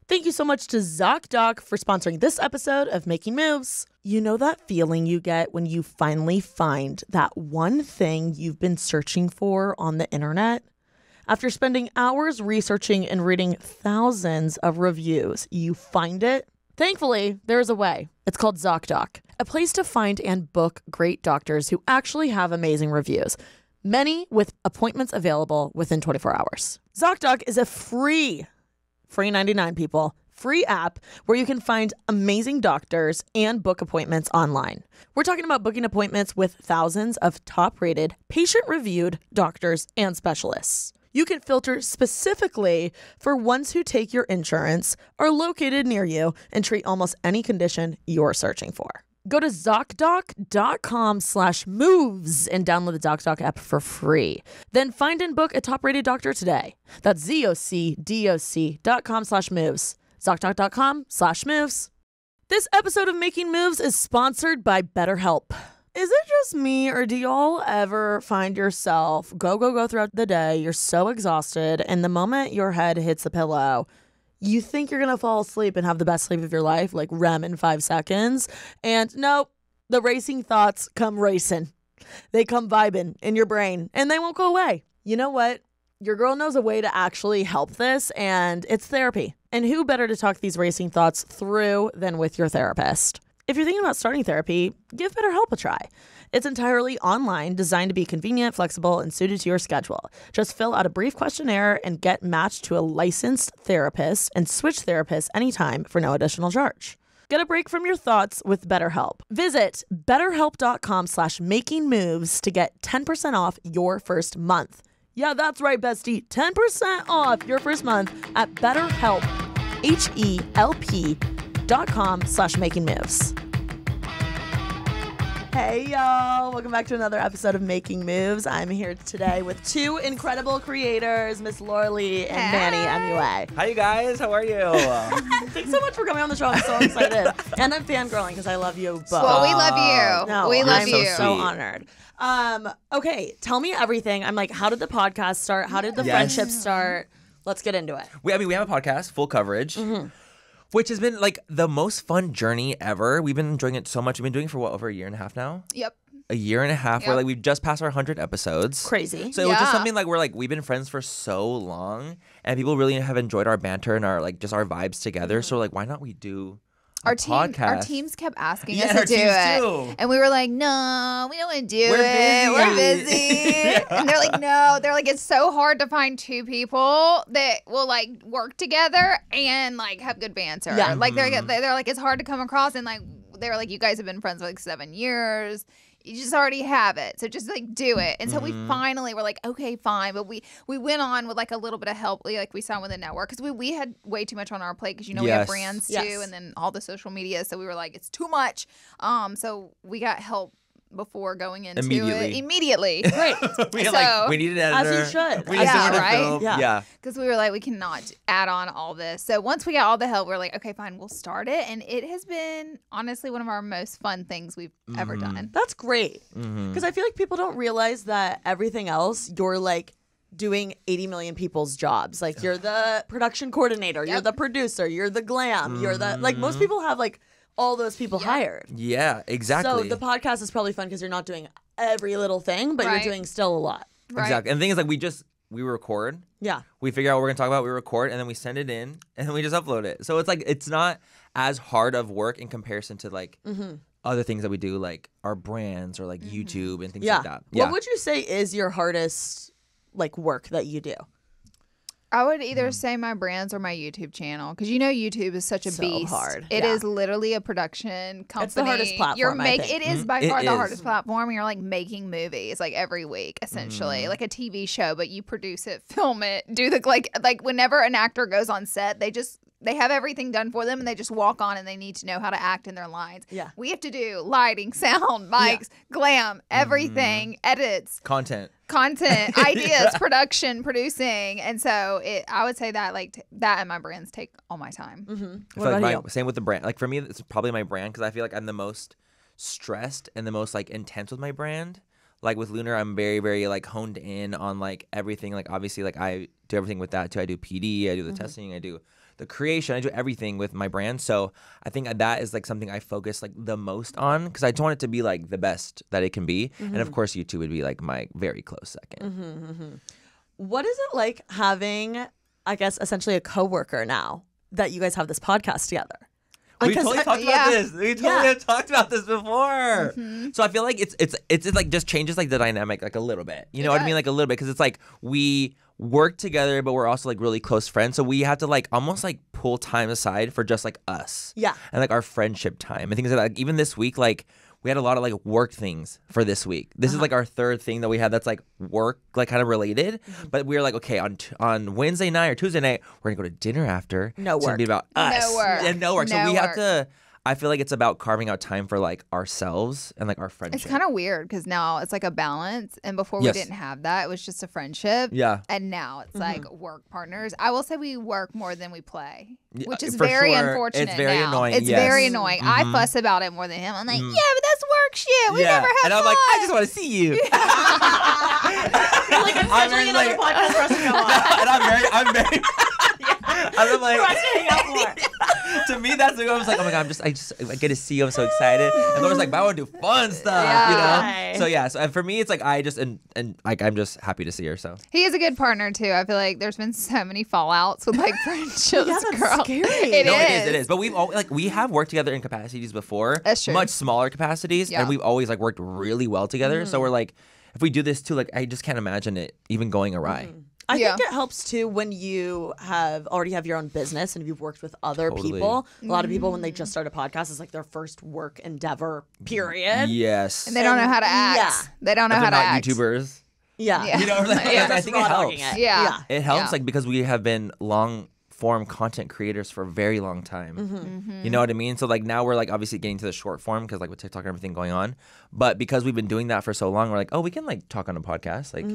Thank you so much to ZocDoc for sponsoring this episode of Making Moves. You know that feeling you get when you finally find that one thing you've been searching for on the internet? After spending hours researching and reading thousands of reviews, you find it? Thankfully, there's a way. It's called ZocDoc, a place to find and book great doctors who actually have amazing reviews, many with appointments available within 24 hours. ZocDoc is a free 99 people, free app where you can find amazing doctors and book appointments online. We're talking about booking appointments with thousands of top-rated, patient-reviewed doctors and specialists. You can filter specifically for ones who take your insurance, are located near you, and treat almost any condition you're searching for. Go to ZocDoc.com/moves and download the ZocDoc app for free. Then find and book a top-rated doctor today. That's ZocDoc.com/moves. ZocDoc.com/moves. This episode of Making Moves is sponsored by BetterHelp. Is it just me, or do y'all ever find yourself go throughout the day, you're so exhausted, and the moment your head hits the pillow, you think you're going to fall asleep and have the best sleep of your life, like REM in 5 seconds. And nope, the racing thoughts come racing. They come vibing in your brain and they won't go away. You know what? Your girl knows a way to actually help this, and it's therapy. And who better to talk these racing thoughts through than with your therapist? If you're thinking about starting therapy, give BetterHelp a try. It's entirely online, designed to be convenient, flexible, and suited to your schedule. Just fill out a brief questionnaire and get matched to a licensed therapist and switch therapists anytime for no additional charge. Get a break from your thoughts with BetterHelp. Visit BetterHelp.com/makingmoves to get 10% off your first month. Yeah, that's right, bestie. 10% off your first month at BetterHelp, HELP.com/makingmoves. Hey, y'all. Welcome back to another episode of Making Moves. I'm here today with two incredible creators, Miss LarLarLee and Manny, MUA. Hi, you guys. How are you? Thanks so much for coming on the show. I'm so excited. And I'm fangirling because I love you both. Well, we love you. No, we love I'm you. so honored. Okay, tell me everything. I'm like, how did the podcast start? How did the friendship start? Let's get into it. We have a podcast, full coverage. Mm-hmm. Which has been like the most fun journey ever. We've been enjoying it so much. We've been doing it for over a year and a half now? Yep. A year and a half. Yep. Where like we've just passed our 100 episodes. Crazy. So it was just something like we've been friends for so long, and people really have enjoyed our banter and our like just our vibes together. So like, why not we do podcast? Our teams kept asking us our to do teams it. too. And we were like, no, we don't want to do We're it. busy. We're busy. And they're like, no. They're like, it's so hard to find two people that will like work together and like have good banter. Yeah. Like they're like, it's hard to come across. And like, they were like, you guys have been friends for like 7 years. You just already have it. So just like do it. And so we finally were like, okay, fine. But we went on with like a little bit of help. Like we signed with a network because we had way too much on our plate because, you know, we have brands too. And then all the social media. So we were like, it's too much. So we got help before going into it. Immediately. Right. we needed an editor. As you should. We needed someone to right? film. Yeah. Because we were like, we cannot add on all this. So once we got all the help, we were like, okay, fine, we'll start it. And it has been honestly one of our most fun things we've ever done. That's great. Because I feel like people don't realize that everything else, you're like doing 80 million people's jobs. Like you're the production coordinator, you're the producer, you're the glam, you're the, like most people have like all those people hired. Yeah, exactly. So the podcast is probably fun because you're not doing every little thing, but you're doing still a lot. Right. Exactly. And the thing is, like, we record. Yeah. We figure out what we're going to talk about, we record, and then we send it in, and then we just upload it. So it's like, it's not as hard of work in comparison to like other things that we do, like our brands or like YouTube and things like that. Yeah. What would you say is your hardest like work that you do? I would either say my brands or my YouTube channel because you know YouTube is such a beast. Hard. It is literally a production company. It's the hardest platform. It is by far the hardest platform. You're like making movies like every week, essentially, like a TV show, but you produce it, film it, do the like whenever an actor goes on set, they have everything done for them and they just walk on and they need to know how to act in their lines. Yeah. We have to do lighting, sound, mics, glam, everything, edits. Content, ideas, production, producing. And so I would say that that and my brands take all my time. What about you? Same with the brand. Like for me, it's probably my brand because I feel like I'm the most stressed and the most like intense with my brand. Like with Lunar, I'm very, very like honed in on like everything. Like obviously like I do everything with that too. I do PD, I do the testing, I do the creation. I do everything with my brand. So I think that is like something I focus like the most on because I just want it to be like the best that it can be. And of course, YouTube would be like my very close second. What is it like having, I guess, essentially a coworker now that you guys have this podcast together? We totally talked about this. We totally have talked about this before. So I feel like it's like just changes like the dynamic like a little bit. You know what I mean? Like a little bit because it's like we work together, but we're also like really close friends. So we have to like almost like pull time aside for just like us. Yeah. And like our friendship time and things like that. Like, even this week, like we had a lot of like work things for this week. This is like our third thing that we had that's like work, like kind of related. But we were like, okay, on Wednesday night or Tuesday night, we're gonna go to dinner after. No work. It's gonna be about us. No work. And no work. So No we have work. to. I feel like it's about carving out time for like ourselves and like our friendship. It's kind of weird because now it's like a balance. And before we didn't have that. It was just a friendship. Yeah. And now it's like work partners. I will say we work more than we play, which is for very sure. unfortunate. It's very now. annoying, It's yes. very annoying. I fuss about it more than him. I'm like, yeah, but that's work shit. We never have and I'm fun. like, I just want to see you. You're like, I'm scheduling another podcast for us to go on. And I'm very. I'm like, For us to hang out more. to me, that's like I was like, oh my god, I get to see you. I'm so excited. And Laura's like, but I want to do fun stuff, Yeah. you know. Right. So yeah, so and for me, it's like I just and like I'm just happy to see her. So He is a good partner too. I feel like there's been so many fallouts with like friendships. Yeah, that's girl. scary. It is. But we have worked together in capacities before. That's true. Much smaller capacities, Yeah. and we've always like worked really well together. So we're like, if we do this too, like I just can't imagine it even going awry. I think it helps too when you already have your own business and you've worked with other people. A lot of people when they just start a podcast, it's like their first work endeavor, period. Yes. And they don't know how to act. Yeah. They don't know If how they're to not act. YouTubers. Yeah. Yeah. You know, like, Yeah. I think it Raw helps. dogging it. Yeah. It helps, Yeah. like, because we have been long form content creators for a very long time. You know what I mean? So like now we're like obviously getting to the short form because like with TikTok and everything going on. But because we've been doing that for so long, we're like, oh, we can like talk on a podcast. Like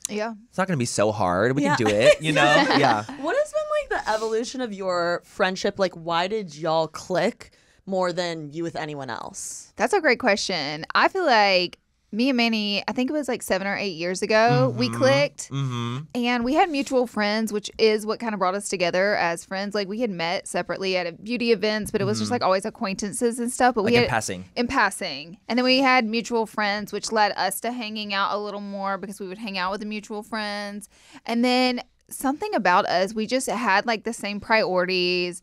Yeah. it's not gonna be so hard. We Yeah. can do it. You know? Yeah. What has been like the evolution of your friendship? Like, why did y'all click more than you with anyone else? That's a great question. I feel like me and Manny, I think it was like 7 or 8 years ago, we clicked and we had mutual friends, which is what kind of brought us together as friends. Like we had met separately at beauty events, but it was just like always acquaintances and stuff. But Like we in had passing. in passing. And then we had mutual friends, which led us to hanging out a little more because we would hang out with the mutual friends. And then something about us, we just had like the same priorities,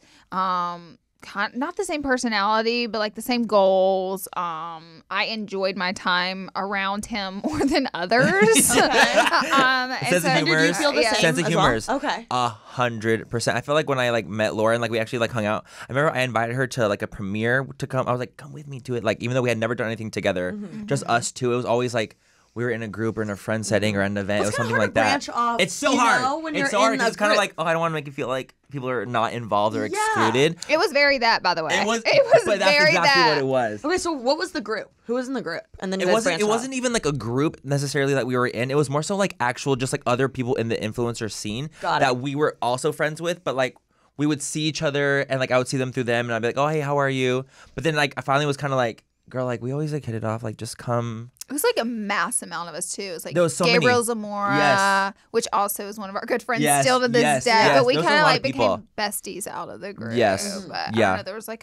not the same personality, but like the same goals. I enjoyed my time around him more than others. Sense of humor. Did you feel the same Sense of as humor. well? Okay. 100%. I feel like when I like met Laura and like we actually like hung out, I remember I invited her to like a premiere to come. I was like, come with me to it. Like even though we had never done anything together, just us two. It was always like we were in a group or in a friend setting or an event. Well, it it's was kinda something hard like to that. branch off, It's so you hard. know, when It's you're so hard in because a it's kind of group. like, oh, I don't want to make you feel like people are not involved or Yeah. excluded. It was very that, by the way. It was but that's very exactly that. what it was. Okay, so what was the group? Who was in the group? And then you It guys wasn't. branched It off. wasn't even like a group necessarily that we were in. It was more so like actual, just like other people in the influencer scene Got it. that we were also friends with. But like we would see each other, and like I would see them through them, and I'd be like, oh hey, how are you? But then like I finally was kind of like, girl, like we always like hit it off. Like just come. It was like a mass amount of us too. It was like There was so Gabriel many. Zamora, Yes. which also is one of our good friends Yes, still to this yes, day. yes. But we There was a kind of lot like of people. became besties out of the group. Yes. But I Yeah. don't know, there was like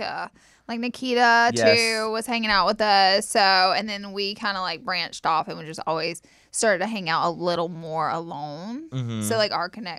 Nikita Yes. too was hanging out with us. So and then we kind of like branched off and we just always started to hang out a little more alone. Mm-hmm. So like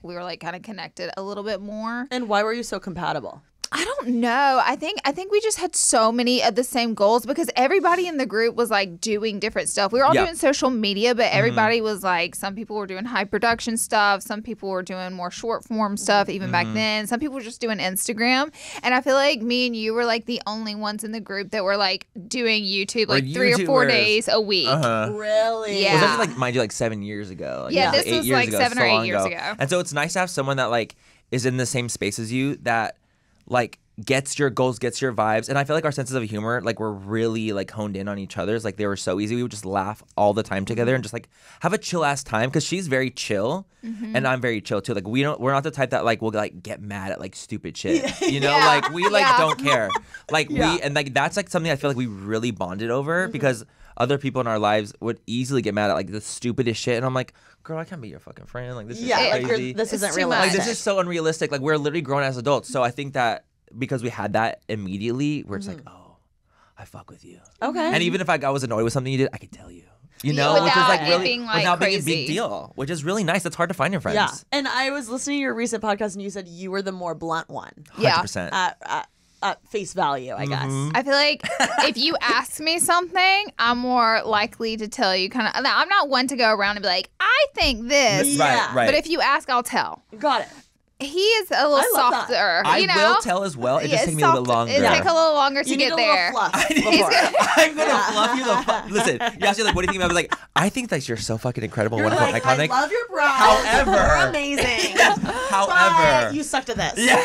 we were like kind of connected a little bit more. And why were you so compatible? I don't know. I think we just had so many of the same goals because everybody in the group was like doing different stuff. We were all Yeah. doing social media, but everybody was like, some people were doing high production stuff, some people were doing more short form stuff even back then. Some people were just doing Instagram. And I feel like me and you were like the only ones in the group that were like doing YouTube like 3 or 4 YouTubers. days a week. Really? Yeah. Well, this was like, mind you, like 7 years ago. Like, Yeah, it was, this like, 8 was, years like, ago, 7 or so 8 long years ago. And so it's nice to have someone that like is in the same space as you that like gets your goals, gets your vibes. And I feel like our senses of humor, like, we're really, like, honed in on each other's. Like, they were so easy. We would just laugh all the time together and just, like, have a chill-ass time. Because she's very chill, and I'm very chill, too. Like, we're not the type that, like, will, like, get mad at, like, stupid shit. You know? Yeah. Like, we, like, don't care. Like, Yeah. and, like, that's, like, something I feel like we really bonded over. Because other people in our lives would easily get mad at, like, the stupidest shit. And I'm like, girl, I can't be your fucking friend. Like, this is like crazy. this It's isn't too realistic. much. Like, this is so unrealistic. Like, we're literally grown as adults. So I think that because we had that immediately, where it's like, oh, I fuck with you. Okay. And even if I was annoyed with something you did, I could tell you. You know, Without which is like it really being, like, without being a crazy. big deal, which is really nice. That's hard to find in friends. Yeah. And I was listening to your recent podcast, and you said you were the more blunt one 100%. at face value, I guess. I feel like if you ask me something, I'm more likely to tell you. Kind of, I'm not one to go around and be like, I think this. Yeah. Right. But if you ask, I'll tell. Got it. He is a little I love that. softer. I you know? will tell as well. It just takes me a little bit longer. It take a little longer to You get need a there. little fluff before. I'm gonna fluff you the fuck. Listen, you ask me like, what do you think? I was like, I think that you're so fucking incredible, You're wonderful, like, iconic. I love your brows. However- They're amazing. However, But you sucked at this. yeah.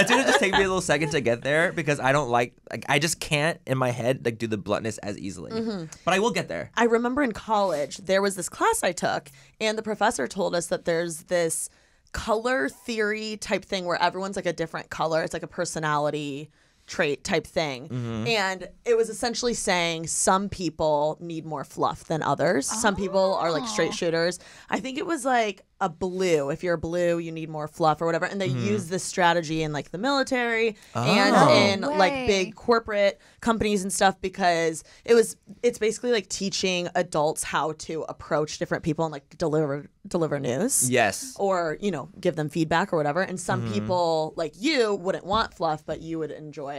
It's gonna just take me a little second to get there because I don't like I just can't in my head like do the bluntness as easily. But I will get there. I remember in college, there was this class I took, and the professor told us that there's this color theory type thing where everyone's like a different color. It's like a personality trait type thing. And it was essentially saying some people need more fluff than others. Some people are like straight shooters. I think it was like a blue. If you're a blue, you need more fluff or whatever. And they use this strategy in like the military and in like way. big corporate companies and stuff because it's basically like teaching adults how to approach different people and like deliver news. Yes. Or, give them feedback or whatever. And some people like you wouldn't want fluff, but you would enjoy it.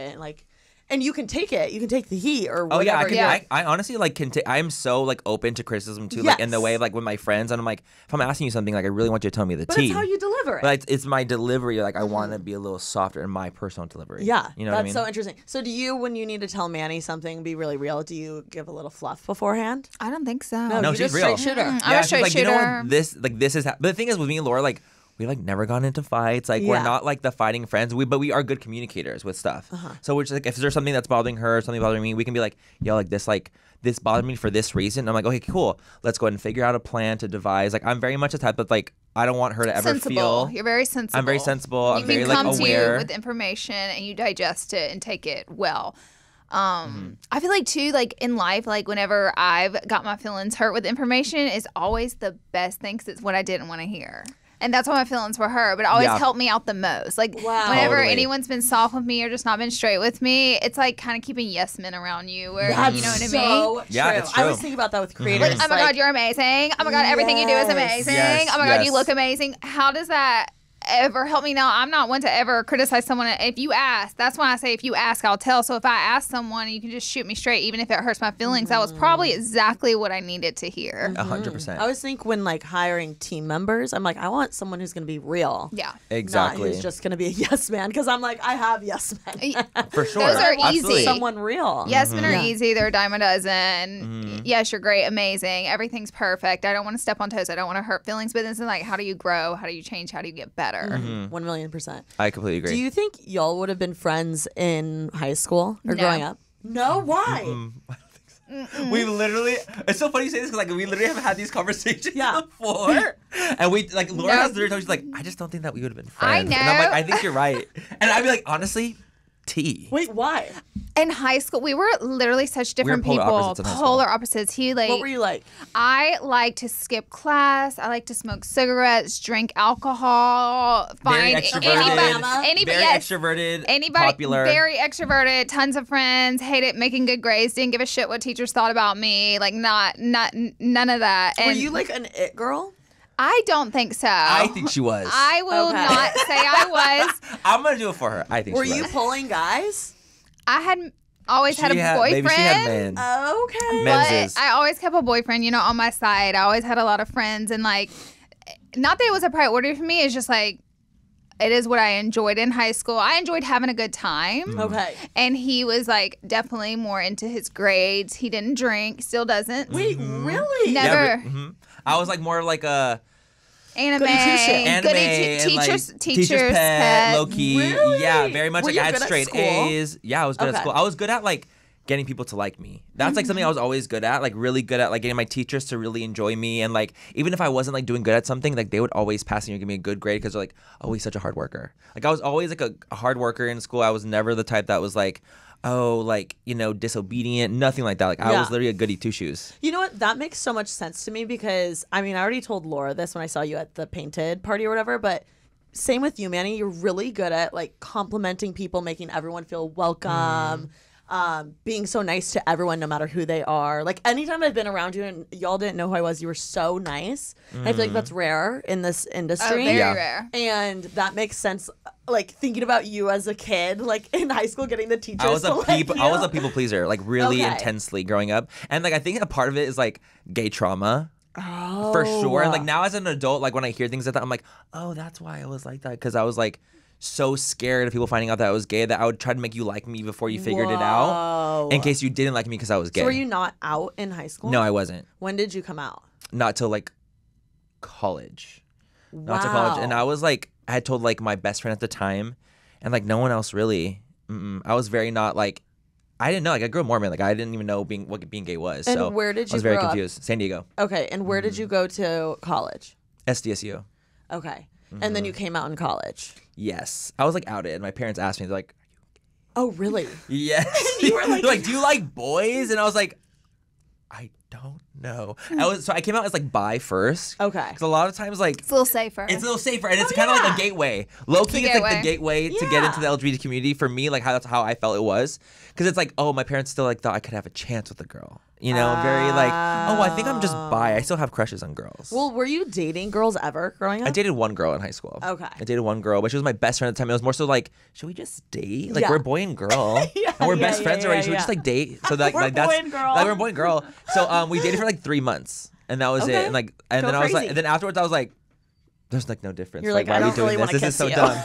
And you can take it. You can take the heat or Oh whatever. yeah, I honestly like can I'm so like open to criticism too, like in the way of, like with my friends, and I'm like, if I'm asking you something, like I really want you to tell me the But tea. it's how you deliver it. But it's my delivery. Like I want to be a little softer in my personal delivery. Yeah, you know that's what I mean? so interesting. So do you, when you need to tell Manny something, be really real, do you give a little fluff beforehand? I don't think so. No, she's you're just real. straight shooter. I'm Yeah, a she's straight like, shooter. you know what, this is. But the thing is, with me and Laura, like we like never gone into fights. Like we're Yeah. not like the fighting friends. But we are good communicators with stuff. So we're just like, if there's something that's bothering her, something bothering me, we can be like, yo, like this bothered me for this reason. And I'm like, okay, cool. Let's go ahead and figure out a plan to devise. Like I'm very much the type that like I don't want her to ever Sensible. feel. You're very sensible. I'm very sensible. You I'm very can like come to you aware. with information and you digest it and take it well. I feel like too, like in life, like whenever I've got my feelings hurt with information, is always the best thing because it's what I didn't want to hear. And that's why my feelings were hurt, but it always Yeah. helped me out the most. Like Wow. whenever Totally. anyone's been soft with me or just not been straight with me, it's like kind of keeping yes men around you, where That's you know what I mean. so Yeah, true. it's I was true. thinking about that with creators. Like, oh my God, you're amazing. Oh my God, everything you do is Yes. amazing. Yes, Oh my God, you yes. look amazing. How does that ever help me now? I'm not one to ever criticize someone. If you ask, that's why I say if you ask, I'll tell. So if I ask someone and you can just shoot me straight, even if it hurts my feelings, that was probably exactly what I needed to hear. 100%. I always think when like hiring team members, I'm like, I want someone who's going to be real. Yeah. Exactly. Not who's just going to be a yes man. Because I'm like, I have yes men. For sure. Those are Absolutely. easy. Someone real. Yes, men are Yeah. easy. They're a dime a dozen. Yes, you're great, amazing. Everything's perfect. I don't want to step on toes. I don't want to hurt feelings. But it's like, how do you grow? How do you change? How do you get better? 1,000,000%. I completely agree. Do you think y'all would have been friends in high school or No. growing up? No, why? We've literally, it's so funny you say this because like we literally have had these conversations Yeah. before, and we like Laura No. has literally told, she's like, I just don't think that we would have been I friends. And I'm like, know. I think you're right, and I'd be like, honestly, T. Wait, why? In high school, we were literally such different polar people. opposites in high school. Polar opposites. He like. What were you like? I like to skip class. I like to smoke cigarettes, drink alcohol, Very find extroverted, very extroverted, anybody popular. very extroverted, tons of friends, hated making good grades, didn't give a shit what teachers thought about me, like not none of that. Were And you like an it girl? I don't think so. I think she was. I will Okay. not say I was. I'm gonna do it for her. I think Were she you was. pulling guys? I had always had a boyfriend. Maybe she had men. Okay. Men's. But I always kept a boyfriend, on my side. I always had a lot of friends, and like, not that it was a priority for me. It's just like, it is what I enjoyed in high school. I enjoyed having a good time. Okay. And he was like definitely more into his grades. He didn't drink, still doesn't. Wait, really? Never. Yeah, I was like more of like a. Anime, Goody two-shoes. Anime, teachers' pet, pet. low key. Really? Yeah, very much. Were Like you I had good at straight school? A's. Yeah, I was good at Okay. school. I was good at like getting people to like me. That's like something I was always good at. Like really good at like getting my teachers to really enjoy me. And like even if I wasn't like doing good at something, like they would always pass me or give me a good grade because they're like, oh, he's such a hard worker. Like I was always like a hard worker in school. I was never the type that was like, oh, like, you know, disobedient, nothing like that. Like I Yeah. was literally a goody two shoes. You know what? That makes so much sense to me because, I mean, I already told Laura this when I saw you at the painted party or whatever, but same with you, Manny. You're really good at like complimenting people, making everyone feel welcome, being so nice to everyone no matter who they are. Like anytime I've been around you and y'all didn't know who I was, you were so nice. And I feel like that's rare in this Oh, industry. very Yeah. rare. And that makes sense. Like thinking about you as a kid, like in high school, getting the teachers. I was to a like people. you. I was a people pleaser, like really Okay. intensely growing up, and like I think a part of it is like gay trauma. Oh, For sure. And like now as an adult, like when I hear things like that, I'm like, oh, that's why I was like that. Because I was like so scared of people finding out that I was gay that I would try to make you like me before you figured it out. Whoa. In case you didn't like me because I was gay. So were you not out in high school? No, I wasn't. When did you come out? Not till like college. Wow. Not till college. And I was like, I had told like my best friend at the time, and like no one else really. I was very not like, I didn't know. Like I grew up Mormon. Like I didn't even know what being gay was. And so where did I was you very grow up? confused. San Diego. Okay, and where did you go to college? SDSU. Okay, and then you came out in college. Yes. I was like outed. My parents asked me, they're like, Oh, really? yes. You were like- They're like, do you like boys? And I was like, I don't know. I came out as like bi first. Okay. Because a lot of times like It's a little safer. it's a little safer and it's kind of like a gateway. Low key, it's like the gateway to get into the LGBT community for me. Like that's how I felt it was. Because it's like, oh, my parents still like thought I could have a chance with a girl. You know, very like, oh, I think I'm just bi. I still have crushes on girls. Well, were you dating girls ever growing up? I dated one girl in high school. Okay. I dated one girl, but she was my best friend at the time. It was more so like, should we just date? Like Yeah. we're boy and girl, Yeah, and we're yeah, best yeah, friends yeah, already. Should we yeah. just like date? So that, We're like that's boy and girl. Like we're boy and girl. So we dated for like 3 months, and that was Okay. it. And like, and Go then I was like, crazy. and then afterwards I was like, there's like no difference. You're like, why I are we don't doing really wanna this? This is kiss so you. dumb.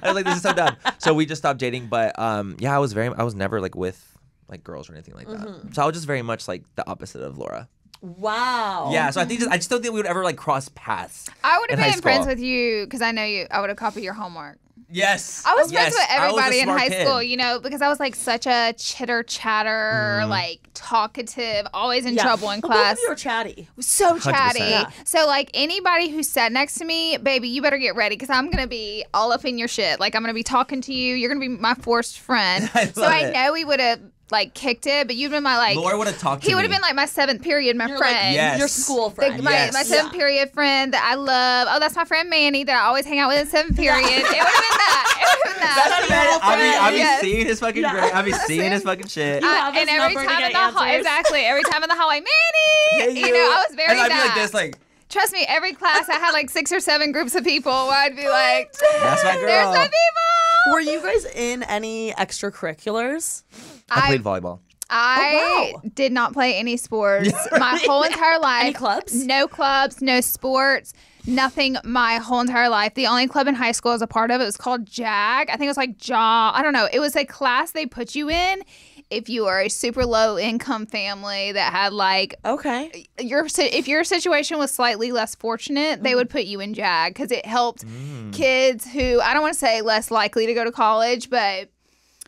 I was like, this is so dumb. So we just stopped dating. But yeah, I was never like with like girls or anything like that. Mm-hmm. So I was just very much like the opposite of Laura. Wow. Yeah. So I just don't think we would ever like cross paths. I would have in high been friends school. with you because I know you. I would have copied your homework. Yes. I was friends Yes, with I was a everybody in smart high kid. school, you know, because I was like such a chitter chatter, like talkative, always in trouble in Well, both class. of you are chatty. So 100%. chatty. Yeah. So like anybody who sat next to me, baby, you better get ready because I'm gonna be all up in your shit. Like I'm gonna be talking to you. You're gonna be my forced friend. I So love I it. know we would have like kicked it, but you'd been my like. Laura would have talked to me. He would have been like my 7th period, my You're friend. like Yes. your school The- friend. my, Yes. my 7th period friend that I love. Oh, that's my friend Manny that I always hang out with in 7th period. It would have been that. It would have been that. That's your little I be Yes. seeing his fucking Yeah. I be seeing his fucking shit. You have And his every number to time get in the hallway, answers. exactly. Every time in the hallway, Manny. You know, I was very And I'd be that. like this, like, Trust me, every class I had like 6 or 7 groups of people where I'd be like, that's my girl. there's my people. Were you guys in any extracurriculars? I played volleyball. I wow. did not play any sports my whole entire life. Any clubs? No clubs, no sports, nothing my whole entire life. The only club in high school I was a part of, it was called JAG. I think it was like JAW. I don't know. It was a class they put you in if you are a super low income family that had like Okay. if your situation was slightly less fortunate, they would put you in JAG because it helped kids who, I don't want to say less likely to go to college, but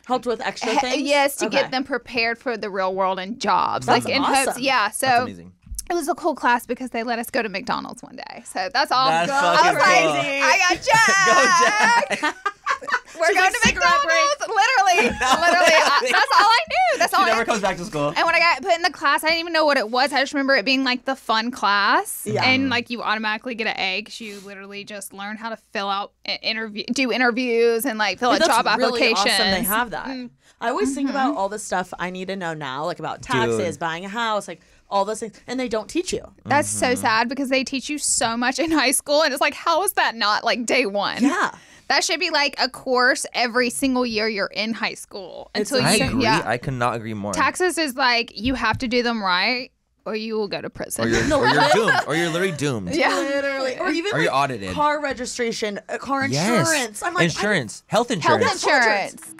Helped with extra things? yes, to Okay. get them prepared for the real world and jobs. That's like in hopes, awesome. yeah. That's So amazing. it was a cool class because they let us go to McDonald's one day. So that's all. That's I was fucking like, cool. I got JAG. Go Jack. We're She's going like, to cigarette McDonald's. Literally. That's all I knew. That's all She I never comes back to school. And when I got put in the class, I didn't even know what it was. I just remember it being like the fun class. Yeah. And like you automatically get an A because you literally just learn how to fill out do interviews and like fill out That's job really applications. awesome they have that. I always think about all the stuff I need to know now, like about taxes, Dude. buying a house, like all those things, and they don't teach you. That's so sad because they teach you so much in high school. And it's like, how is that not like day one? Yeah. That should be like a course every single year you're in high school. Until I you, agree. yeah. I could not agree more. Taxes is like, you have to do them right or you will go to prison. Or you're doomed. Or you're literally doomed. yeah. Literally. Or even Or you're like audited. car registration, car Yes. insurance. I'm like, insurance. Health insurance. Health insurance.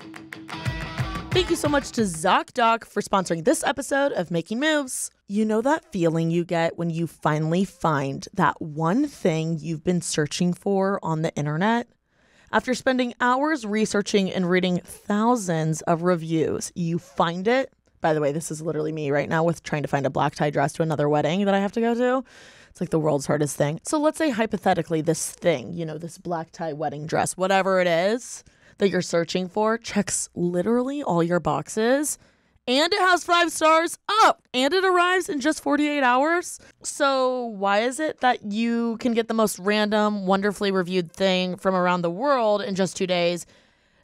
Thank you so much to ZocDoc for sponsoring this episode of Making Moves. You know that feeling you get when you finally find that one thing you've been searching for on the internet? After spending hours researching and reading thousands of reviews, you find it. By the way, this is literally me right now with trying to find a black tie dress to another wedding that I have to go to. It's like the world's hardest thing. So let's say hypothetically this thing, this black tie wedding dress, whatever it is that you're searching for, checks literally all your boxes. And it has 5 stars up, and it arrives in just 48 hours. So why is it that you can get the most random, wonderfully reviewed thing from around the world in just 2 days?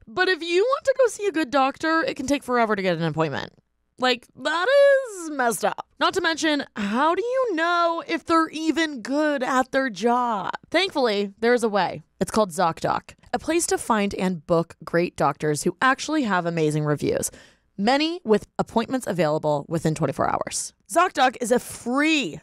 But if you want to go see a good doctor, it can take forever to get an appointment. Like, that is messed up. Not to mention, how do you know if they're even good at their job? Thankfully, there's a way. It's called ZocDoc, a place to find and book great doctors who actually have amazing reviews. Many with appointments available within 24 hours. ZocDoc is a free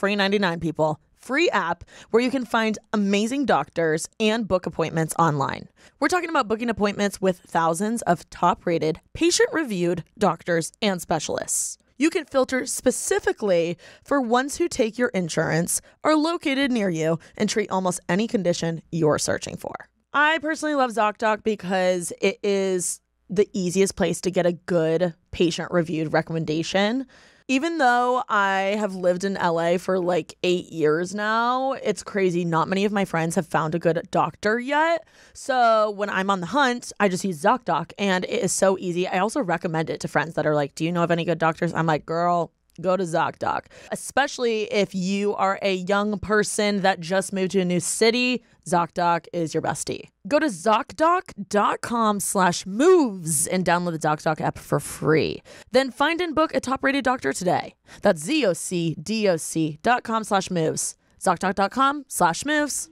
99 people, free app where you can find amazing doctors and book appointments online. We're talking about booking appointments with thousands of top-rated, patient-reviewed doctors and specialists. You can filter specifically for ones who take your insurance, are located near you, and treat almost any condition you're searching for. I personally love ZocDoc because it is the easiest place to get a good patient-reviewed recommendation. Even though I have lived in LA for like 8 years now, it's crazy. Not many of my friends have found a good doctor yet. So when I'm on the hunt, I just use ZocDoc, and it is so easy. I also recommend it to friends that are like, do you know of any good doctors? I'm like, girl, go to ZocDoc. Especially if you are a young person that just moved to a new city, ZocDoc is your bestie. Go to ZocDoc.com/moves and download the ZocDoc app for free. Then find and book a top-rated doctor today. That's ZocDoc.com/moves. ZocDoc.com/moves.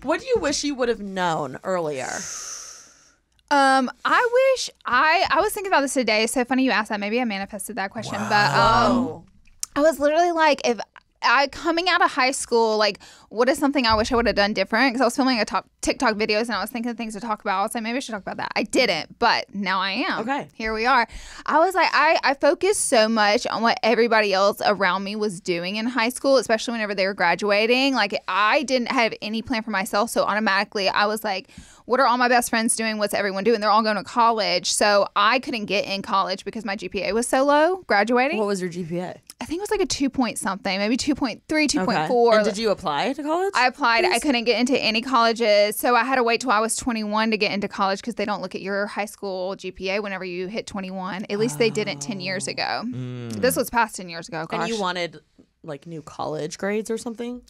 What do you wish you would have known earlier? I wish I was thinking about this today. So funny you asked that. Maybe I manifested that question, but I was literally like, if I coming out of high school, like, what is something I wish I would have done different? Because I was filming a TikTok videos and I was thinking of things to talk about. I was like, maybe I should talk about that. I didn't, but now I am. Okay. Here we are. I was like, I focused so much on what everybody else around me was doing in high school, especially whenever they were graduating. Like, I didn't have any plan for myself. So automatically I was like, what are all my best friends doing? What's everyone doing? They're all going to college. So I couldn't get in college because my GPA was so low graduating. What was your GPA? I think it was like a 2 point something, maybe 2.3, 2.4. Okay. And did you apply to college? I applied. I couldn't get into any colleges. So I had to wait till I was 21 to get into college because they don't look at your high school GPA whenever you hit 21. At least they didn't 10 years ago. This was past 10 years ago. Gosh. And you wanted like new college grades or something?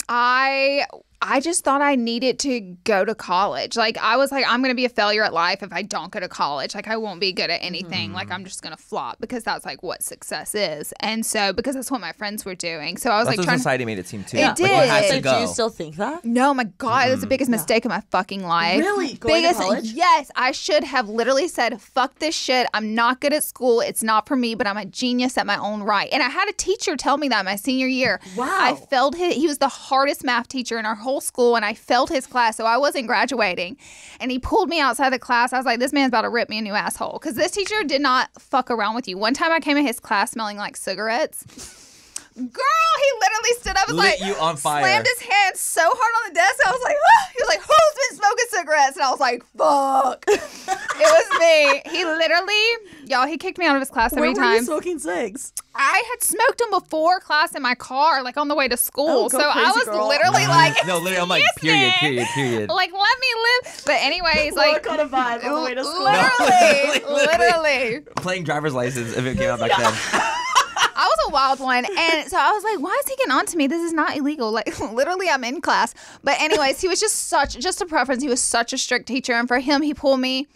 I just thought I needed to go to college. Like, I was like, I'm going to be a failure at life if I don't go to college. Like, I won't be good at anything. Like, I'm just going to flop because that's like what success is. And so, because that's what my friends were doing. So I was that's like, what society made it seem too. It did. Like, you had to So go. do you still think that? no, my God, it was the biggest mistake of my fucking life. Really? Going to college? Yes, I should have literally said, fuck this shit. I'm not good at school. It's not for me, but I'm a genius at my own right. And I had a teacher tell me that my senior year. Wow. I failed he was the hardest math teacher in our whole school, and I failed his class, so I wasn't graduating. And he pulled me outside the class. I was like, this man's about to rip me a new asshole. Because this teacher did not fuck around with you. One time I came in his class smelling like cigarettes. Girl, he literally stood up and Lit like you on fire. Slammed his hand so hard on the desk. I was like, ah! He was like, who's been smoking cigarettes? And I was like, fuck. It was me. He literally, y'all, he kicked me out of his class so many Where were you times. smoking cigs? I had smoked them before class in my car, like on the way to school. Oh, so go I crazy, was girl. literally like, No, literally, I'm like, excuse me. period. Like, let me live. But anyways, like, What kind of vibe on the way to school? Literally. Playing driver's license if it came out back then. I was a wild one. And so I was like, why is he getting on to me? This is not illegal. Like, literally, I'm in class. But anyways, he was just a preference. He was such a strict teacher. And for him, he pulled me.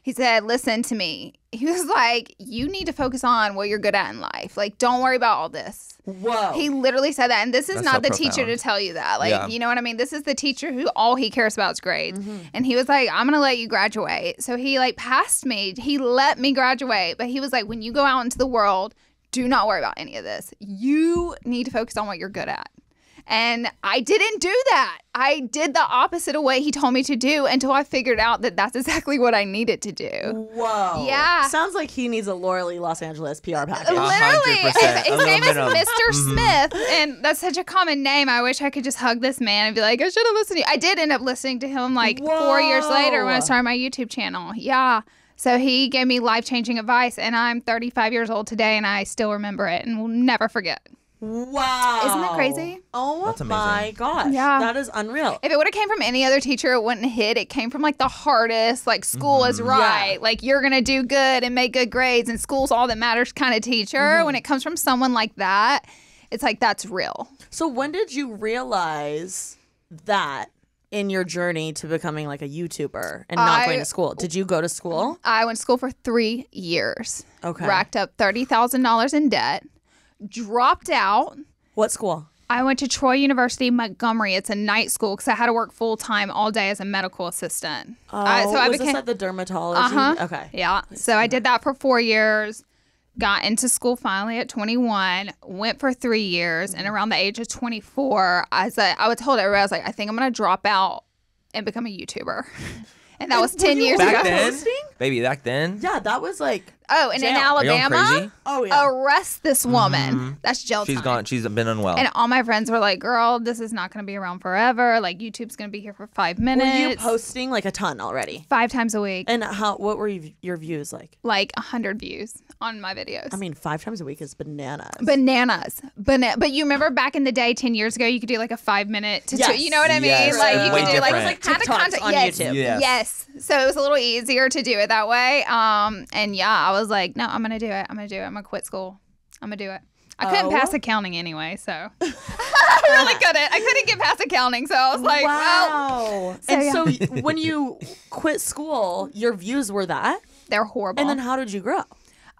He said, listen to me. He was like, you need to focus on what you're good at in life. Like, don't worry about all this. Whoa. He literally said that. And this is That's not so the teacher profound. to tell you that. Like, Yeah. you know what I mean? This is the teacher who all he cares about is grades. And he was like, I'm going to let you graduate. So he like passed me. He let me graduate. But he was like, when you go out into the world, do not worry about any of this. You need to focus on what you're good at. And I didn't do that. I did the opposite of what he told me to do until I figured out that that's exactly what I needed to do. Whoa. Yeah. Sounds like he needs a LarLarLee Los Angeles PR package. Literally. 100%. His name is Aluminum. Mr. Smith, and that's such a common name. I wish I could just hug this man and be like, I should have listened to you. I did end up listening to him like 4 years later when I started my YouTube channel. Yeah. So he gave me life-changing advice, and I'm 35 years old today, and I still remember it and will never forget. Wow. Isn't that crazy? Oh That's my amazing. gosh. Yeah. That is unreal. If it would have came from any other teacher, it wouldn't hit. It came from like the hardest, like school is right. Yeah. Like you're going to do good and make good grades and school's all that matters kind of teacher. When it comes from someone like that, it's like, that's real. So when did you realize that in your journey to becoming like a YouTuber and not going to school? Did you go to school? I went to school for 3 years. Okay. Racked up $30,000 in debt. Dropped out. What school? I went to Troy University, Montgomery. It's a night school because I had to work full time all day as a medical assistant. Oh, was this at the dermatology? Uh-huh. Okay. Yeah. So I did that for 4 years. Got into school finally at 21. Went for 3 years, and around the age of 24, I was told everybody, I was like, I think I'm gonna drop out and become a YouTuber. And that was 10 years Back ago. then, Posting? baby, back then. Yeah, that was like. Oh, and in Jail. Are you going Alabama, crazy? Oh yeah. arrest this woman. That's jail She's time. gone. She's been unwell. And all my friends were like, girl, this is not going to be around forever. Like, YouTube's going to be here for 5 minutes. Were you posting like a ton already? 5 times a week. And what were your views like? Like 100 views on my videos. I mean, 5 times a week is bananas. Bananas. But you remember back in the day, 10 years ago, you could do like a 5-minute tutorial. Yes. You know what I mean? Yes. Like, you Way could do like, different. how to TikToks contact on yes. YouTube. Yes. Yes. So it was a little easier to do it that way. And yeah, I was like, no, I'm going to do it. I'm going to do it. I'm going to quit school. I'm going to do it. I couldn't pass accounting anyway, so I really couldn't. I couldn't get past accounting, so I was like, well, wow. So when you quit school, your views were that? they're horrible. And then how did you grow?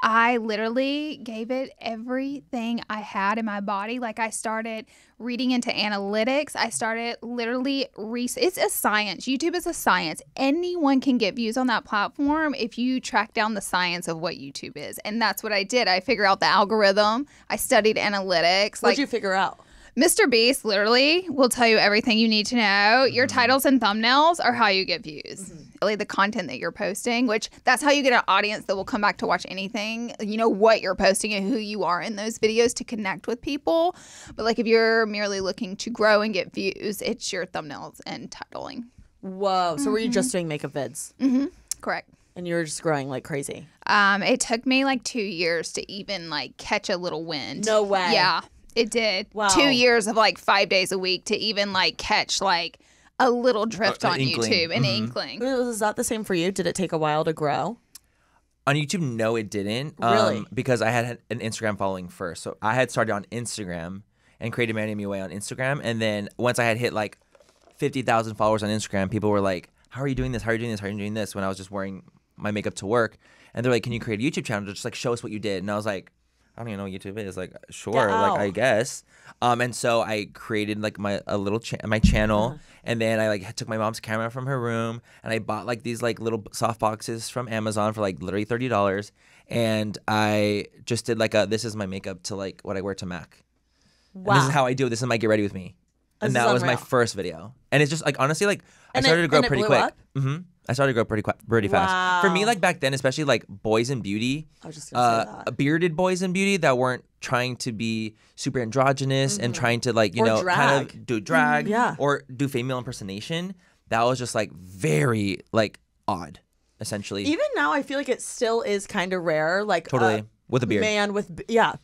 I literally gave it everything I had in my body. Like I started reading into analytics. I started literally it's a science. YouTube is a science. Anyone can get views on that platform if you track down the science of what YouTube is. And that's what I did. I figured out the algorithm. I studied analytics. What did you figure out? Mr. Beast literally will tell you everything you need to know. Your titles and thumbnails are how you get views. Really the content that you're posting, which that's how you get an audience that will come back to watch anything. You know what you're posting and who you are in those videos to connect with people. But like if you're merely looking to grow and get views, it's your thumbnails and titling. Whoa. So were you just doing makeup vids? Correct. And you were just growing like crazy? It took me like 2 years to even like catch a little wind. No way. Yeah, it did. Wow. 2 years of like 5 days a week to even like catch like a little drift An on inkling. YouTube, an inkling. Was that the same for you? Did it take a while to grow? On YouTube, no, it didn't. Really? Because I had an Instagram following first. So I had started on Instagram and created Manny MUA on Instagram. And then once I had hit like 50,000 followers on Instagram, people were like, how are you doing this? How are you doing this? How are you doing this? When I was just wearing my makeup to work. And they're like, can you create a YouTube channel? Just like show us what you did. And I was like, I don't even know what YouTube is. Like, sure, Ow. like I guess. And so I created like my channel, and then I like took my mom's camera from her room, and I bought like these like little soft boxes from Amazon for like literally $30, and I just did like this is my makeup to like what I wear to Mac. Wow. And this is how I do it. This is my get ready with me. And This is that was my unreal. first video. And it's just like honestly like And I started it- to grow and it pretty blew quick. up? I started to grow pretty fast. For me, Wow. like back then, especially like boys in beauty, I was just gonna say that. bearded boys in beauty that weren't trying to be super androgynous and trying to like, you Or know, kind drag. of do drag Yeah. or do female impersonation. That was just like very like odd, essentially. Even now, I feel like it still is kind of rare. Like Totally. With a beard. man with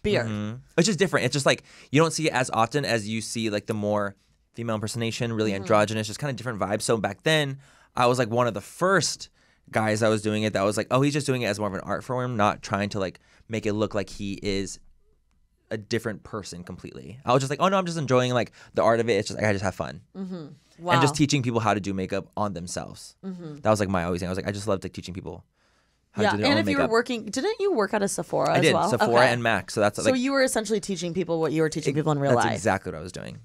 beard. It's just different. It's just like you don't see it as often as you see like the more female impersonation, really androgynous, just kind of different vibes. So back then, I was like one of the first guys that was doing it that was like, oh, he's just doing it as more of an art form, not trying to like make it look like he is a different person completely. I was just like, oh no, I'm just enjoying like the art of it. It's just I just have fun. Wow. And just teaching people how to do makeup on themselves. That was like my always thing. I was like, I just love like teaching people how to do their and own if you makeup. were working, didn't you work at a Sephora I as did well? Sephora Okay. and Mac. So that's So like you were essentially teaching people what you were teaching people in real that's life. exactly what I was doing.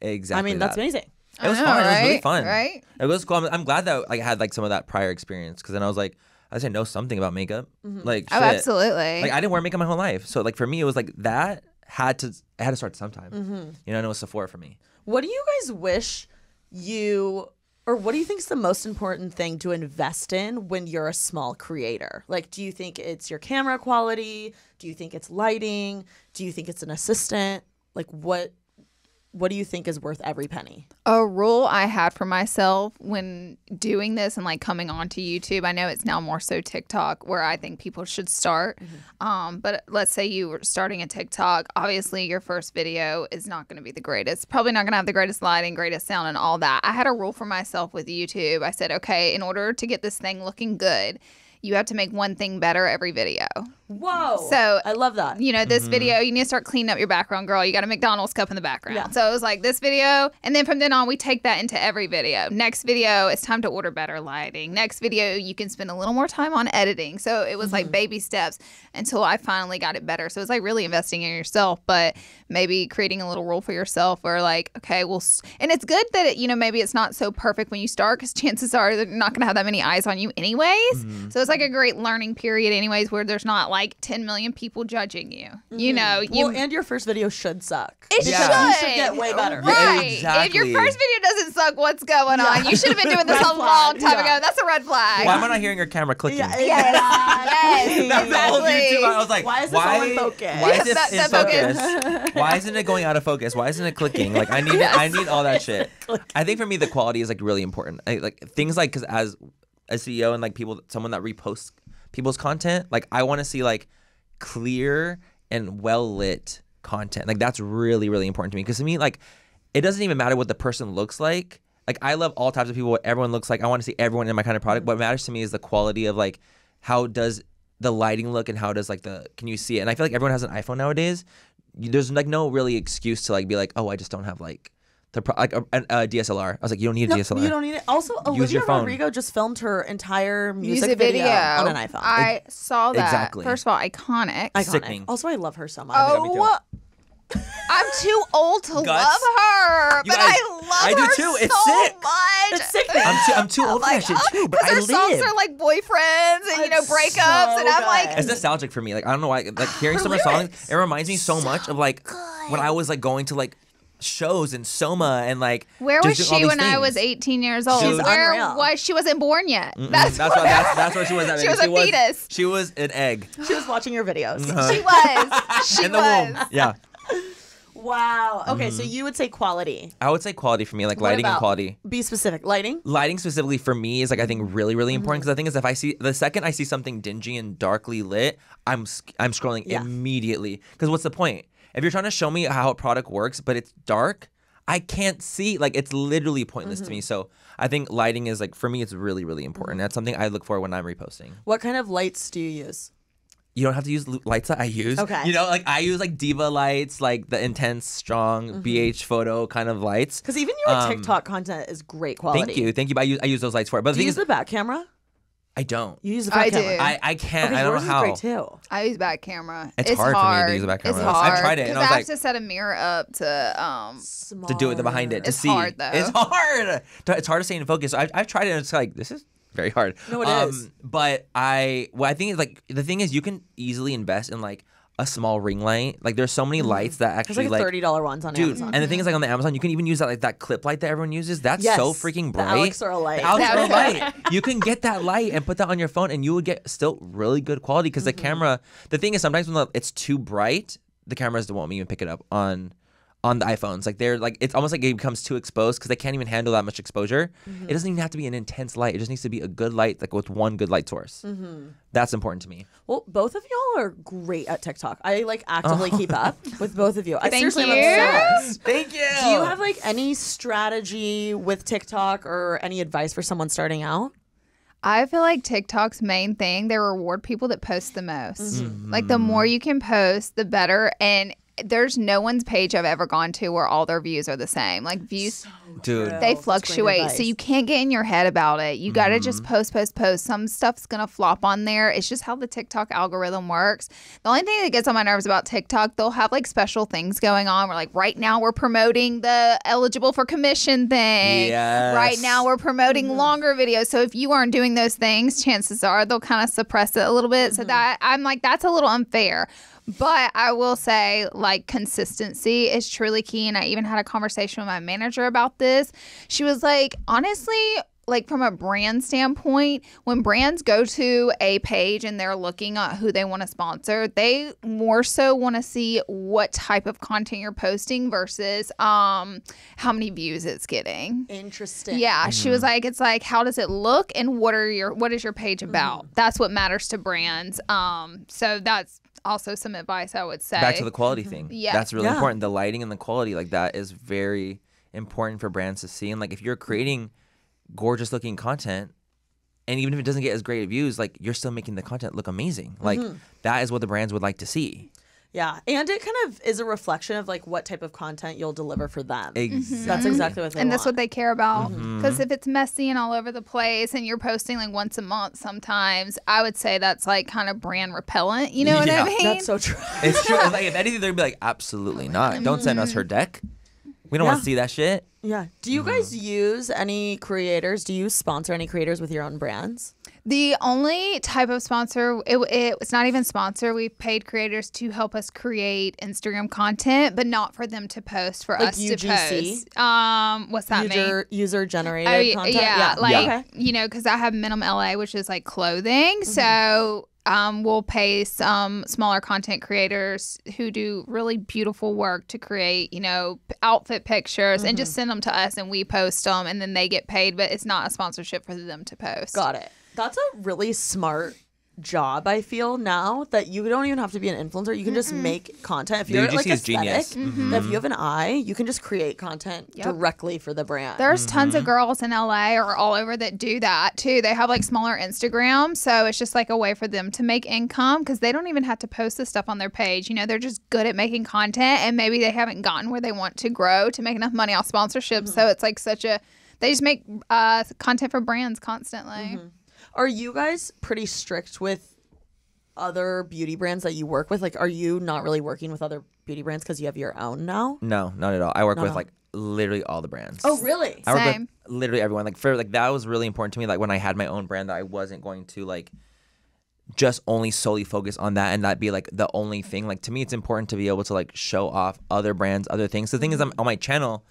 Exactly. I mean, that's that. amazing. It was I know, fun. It was really right? fun. Right? It was cool. I'm glad that like, I had like some of that prior experience because then I was like, I just know something about makeup. Like, Oh, shit. absolutely. Like I didn't wear makeup my whole life, so like for me, it was like that had to start sometime. You know, and it was Sephora for me. What do you guys wish or what do you think is the most important thing to invest in when you're a small creator? Like, do you think it's your camera quality? Do you think it's lighting? Do you think it's an assistant? Like, what do you think is worth every penny? A rule I had for myself when doing this and like coming onto YouTube, I know it's now more so TikTok where I think people should start. But let's say you were starting a TikTok. Obviously, your first video is not going to be the greatest. Probably not going to have the greatest lighting, greatest sound, and all that. I had a rule for myself with YouTube. I said, okay, in order to get this thing looking good, you have to make one thing better every video. Whoa. So I love that. You know, this video, you need to start cleaning up your background, girl. You got a McDonald's cup in the background. Yeah. So it was like this video. And then from then on, we take that into every video. Next video, it's time to order better lighting. Next video, you can spend a little more time on editing. So it was like baby steps until I finally got it better. So it's like really investing in yourself, but maybe creating a little rule for yourself where like, okay, well, and it's good that, you know, maybe it's not so perfect when you start because chances are they're not going to have that many eyes on you anyways. So it's like a great learning period anyways where there's not like 10 million people judging you. You know, and your first video should suck. It should. should. You should get way better. Right. Exactly. If your first video doesn't suck, what's going on? You should have been doing this a long time ago. That's a red flag. Why am I not hearing your camera clicking? Yes, That's the whole exactly. YouTube. I was like, why is this all in focus? Why is this That in focus? Why isn't it going out of focus? Why isn't it clicking? Like I need all that shit. I think for me the quality is like really important. Like things like because as a CEO and like someone that reposts people's content, like I want to see like clear and well lit content. Like that's really, really important to me because to me, like it doesn't even matter what the person looks like. Like I love all types of people, what everyone looks like. I want to see everyone in my kind of product. What matters to me is the quality of like how does the lighting look and how does like can you see it? And I feel like everyone has an iPhone nowadays. There's like no really excuse to like be like, oh, I just don't have like a DSLR. I was like, you don't need a DSLR. You don't need it. Also, Olivia Rodrigo just filmed her entire music video on an iPhone. I saw that. Exactly. First of all, iconic. Sickening. Also, I love her so much. Oh, I'm too old to love her, but I love her too. It's so sick. much. It's sickening. I'm too old for that shit too, but I her live. songs are like boyfriends and breakups, and I'm like, it's nostalgic for me. Like I don't know why. Like hearing some of her songs, it reminds me so much of like when I was like going to like shows in Soma and like where was she when I was 18 years old? She's Where unreal. was she? Wasn't born yet. That's where she was at. She was a fetus. She was an egg. She was watching your videos. She was. She in the was. womb. Yeah. Wow. Okay, so you would say quality. I would say quality for me, like What lighting and about- quality. Be specific. Lighting? Lighting specifically for me is like I think really, really important because the thing is if the second I see something dingy and darkly lit, I'm scrolling immediately because what's the point? If you're trying to show me how a product works but it's dark, I can't see. Like it's literally pointless to me. So I think lighting is like for me it's really, really important. That's something I look for when I'm reposting. What kind of lights do you use? You don't have to use lights that I use. Okay. You know, like I use like diva lights, like the intense, strong BH photo kind of lights. Because even your TikTok content is great quality. Thank you. But I use those lights for it. But Do you use the back camera? I don't. You use the back camera? I can't. Okay, I don't know yours how. is great too. I use back camera. It's hard for me to use a back camera. It's hard. I've tried it, and I was I have like- to set a mirror up to Smart. To do it behind it to It's see. hard, though. It's hard. It's hard to stay in focus. So I've tried it and it's like this is very hard. No, it is. But I think is like the thing is you can easily invest in like a small ring light. Like there's so many lights that There's actually like like $30 ones on dude, Amazon. and the thing is like on the Amazon you can even use that like that clip light that everyone uses. That's Yes, so freaking the bright. Alex Earl light. The Alex That Earl was light. You can get that light and put that on your phone and you would get still really good quality because the camera. The thing is sometimes when it's too bright, the cameras won't even pick it up on the iPhones. Like they're like it's almost like it becomes too exposed because they can't even handle that much exposure. It doesn't even have to be an intense light. It just needs to be a good light, like with one good light source. That's important to me. Well, both of y'all are great at TikTok. I like actively keep up with both of you. I Thank seriously you. am obsessed. Thank you. Do you have like any strategy with TikTok or any advice for someone starting out? I feel like TikTok's main thing, they reward people that post the most. Like the more you can post, the better. And there's no one's page I've ever gone to where all their views are the same. Like views, Dude. they That's great fluctuate. advice. So you can't get in your head about it. You got to just post. Some stuff's going to flop on there. It's just how the TikTok algorithm works. The only thing that gets on my nerves about TikTok, they'll have like special things going on. We're like, right now we're promoting the eligible for commission thing. Yes. Right now we're promoting longer videos. So if you aren't doing those things, chances are they'll kind of suppress it a little bit. So that I'm like, that's a little unfair. But I will say, like, consistency is truly key. And I even had a conversation with my manager about this. She was like, honestly, like from a brand standpoint, when brands go to a page and they're looking at who they want to sponsor, they more so want to see what type of content you're posting versus how many views it's getting. Interesting. Yeah, she was like, it's like, how does it look and what is your page about? That's what matters to brands. So that's also some advice I would say. Back to the quality thing. Yeah. That's really important. The lighting and the quality, like that is very important for brands to see. And like if you're creating gorgeous looking content, and even if it doesn't get as great views, like you're still making the content look amazing. Like that is what the brands would like to see. Yeah, and it kind of is a reflection of like what type of content you'll deliver for them. Exactly. That's exactly what they And want. that's what they care about. Because if it's messy and all over the place and you're posting like once a month sometimes, I would say that's like kind of brand repellent. You know what I mean? That's so true. It's true. It's like if anything, they'd be like, absolutely not. Don't send us her deck. We don't want to see that shit. Yeah. Do you guys use any creators? Do you sponsor any creators with your own brands? The only type of sponsor, it's not even sponsor. We've paid creators to help us create Instagram content, but not for them to post, for Like us UGC? to post. What's that mean? User generated content? Yeah, like, Okay. you know, because I have Minimum LA, which is like clothing. So we'll pay some smaller content creators who do really beautiful work to create, you know, outfit pictures and just send them to us and we post them and then they get paid, but it's not a sponsorship for them to post. Got it. That's a really smart job, I feel, now that you don't even have to be an influencer. You can just make content. If you're UGC like is aesthetic, genius. if you have an eye, you can just create content directly for the brand. There's tons of girls in LA or all over that do that too. They have like smaller Instagram. So it's just like a way for them to make income because they don't even have to post this stuff on their page. You know, they're just good at making content and maybe they haven't gotten where they want to grow to make enough money off sponsorships. So it's like they just make content for brands constantly. Are you guys pretty strict with other beauty brands that you work with? Like, are you not really working with other beauty brands because you have your own now? No, not at all. I work with like literally all the brands. Oh, really? I work Same. with literally everyone. Like for like that was really important to me. Like when I had my own brand, that I wasn't going to like just only solely focus on that and that be like the only thing. Like to me, it's important to be able to like show off other brands, other things. The thing is, I'm on my channel,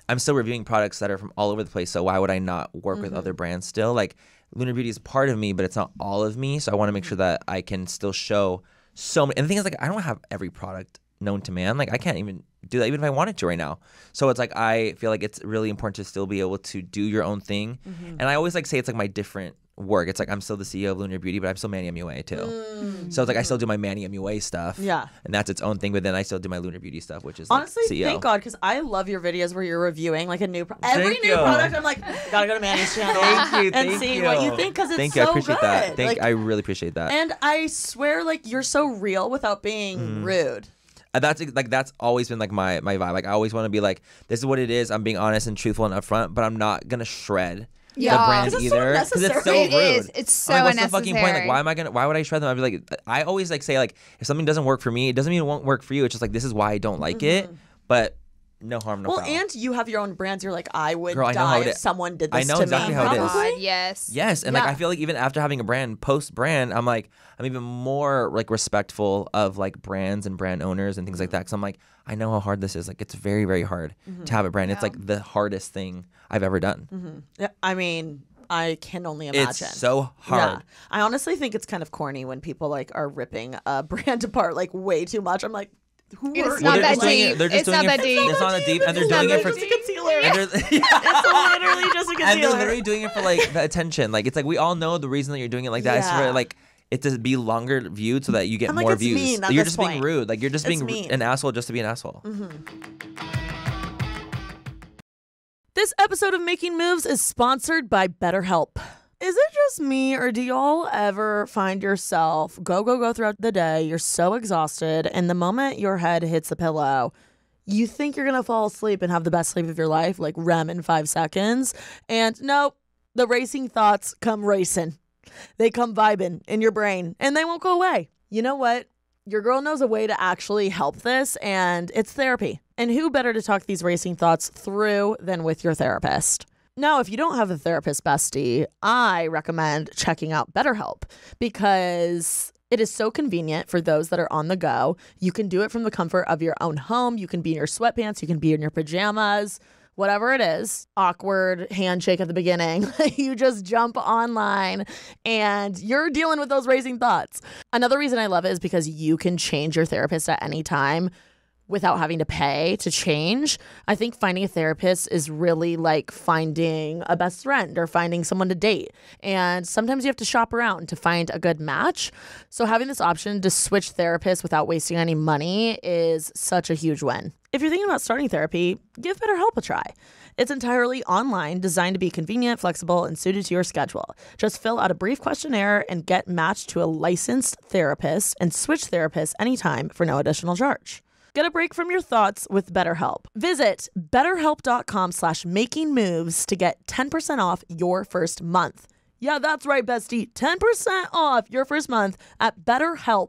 I'm still reviewing products that are from all over the place. So why would I not work with other brands still? Like Lunar Beauty is part of me, but it's not all of me. So I want to make sure that I can still show so many. And the thing is, like, I don't have every product known to man. Like, I can't even do that even if I wanted to right now. So it's like, I feel like it's really important to still be able to do your own thing. And I always like say it's like my different work. It's like I'm still the CEO of Lunar Beauty, but I'm still Manny MUA too. So it's like I still do my Manny MUA stuff. Yeah. And that's its own thing. But then I still do my Lunar Beauty stuff, which is Honestly, like CEO. thank God, because I love your videos where you're reviewing like a new every Thank new you. product. I'm like, gotta go to Manny's channel and see what you think because it's Thank so you. I appreciate good. that. I really appreciate that. And I swear, like, you're so real without being rude. That's always been like my vibe. Like I always want to be like, this is what it is. I'm being honest and truthful and upfront, but I'm not gonna shred the brands 'Cause it's so either because it's so unnecessary. rude. It is. It's so I'm like, what's unnecessary. the fucking point? Like, why would I shred them? I'd be like, I always like say like, if something doesn't work for me, it doesn't mean it won't work for you. It's just like, this is why I don't like it. But no harm, no foul. And you have your own brands. You're like, I would Girl, I know how die it if is. someone did I this know to exactly me. how it is. Probably. God, yes. Yes, and like Yeah. I feel like even after having a brand, post brand, I'm like I'm even more like respectful of like brands and brand owners and things like that. Because I'm like, I know how hard this is. Like it's very, very hard to have a brand. It's like the hardest thing I've ever done. Yeah, I mean, I can only imagine. It's so hard. Yeah. I honestly think it's kind of corny when people like are ripping a brand apart like way too much. I'm like, who It's are not you? that just doing deep. it. They're just It's doing not it. that deep. It's not that deep, and they're It's doing it for. just a concealer. And they're, It's literally just a and concealer. they're literally doing it for like the attention. Like it's like we all know the reason that you're doing it like that is Yeah. for like it to be longer viewed so that you get I'm like, more it's views. mean at You're this just being point. rude. Like you're just It's being mean. an asshole just to be an asshole. This episode of Making Moves is sponsored by BetterHelp. Is it just me, or do y'all ever find yourself go throughout the day, you're so exhausted, and the moment your head hits the pillow, you think you're going to fall asleep and have the best sleep of your life, like REM in 5 seconds, and nope, the racing thoughts come racing. They come vibing in your brain, and they won't go away. You know what? Your girl knows a way to actually help this, and it's therapy. And who better to talk these racing thoughts through than with your therapist? Now, if you don't have a therapist bestie, I recommend checking out BetterHelp because It is so convenient for those that are on the go. You can do it from the comfort of your own home. You can be in your sweatpants. You can be in your pajamas, whatever it is. Awkward handshake at the beginning. You just jump online and you're dealing with those racing thoughts. Another reason I love it is because you can change your therapist at any time without having to pay to change. I think finding a therapist is really like finding a best friend or finding someone to date. And sometimes you have to shop around to find a good match. So having this option to switch therapists without wasting any money is such a huge win. If you're thinking about starting therapy, give BetterHelp a try. It's entirely online, designed to be convenient, flexible, and suited to your schedule. Just fill out a brief questionnaire and get matched to a licensed therapist and switch therapists anytime for no additional charge. Get a break from your thoughts with BetterHelp. Visit betterhelp.com/makingmoves to get 10% off your first month. Yeah, that's right, bestie. 10% off your first month at BetterHelp,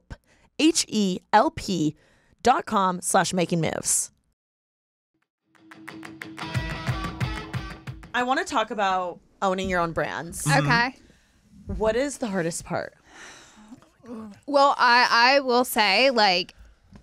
HELP.com/makingmoves. I want to talk about owning your own brands. Okay. What is the hardest part? Well, I will say, like,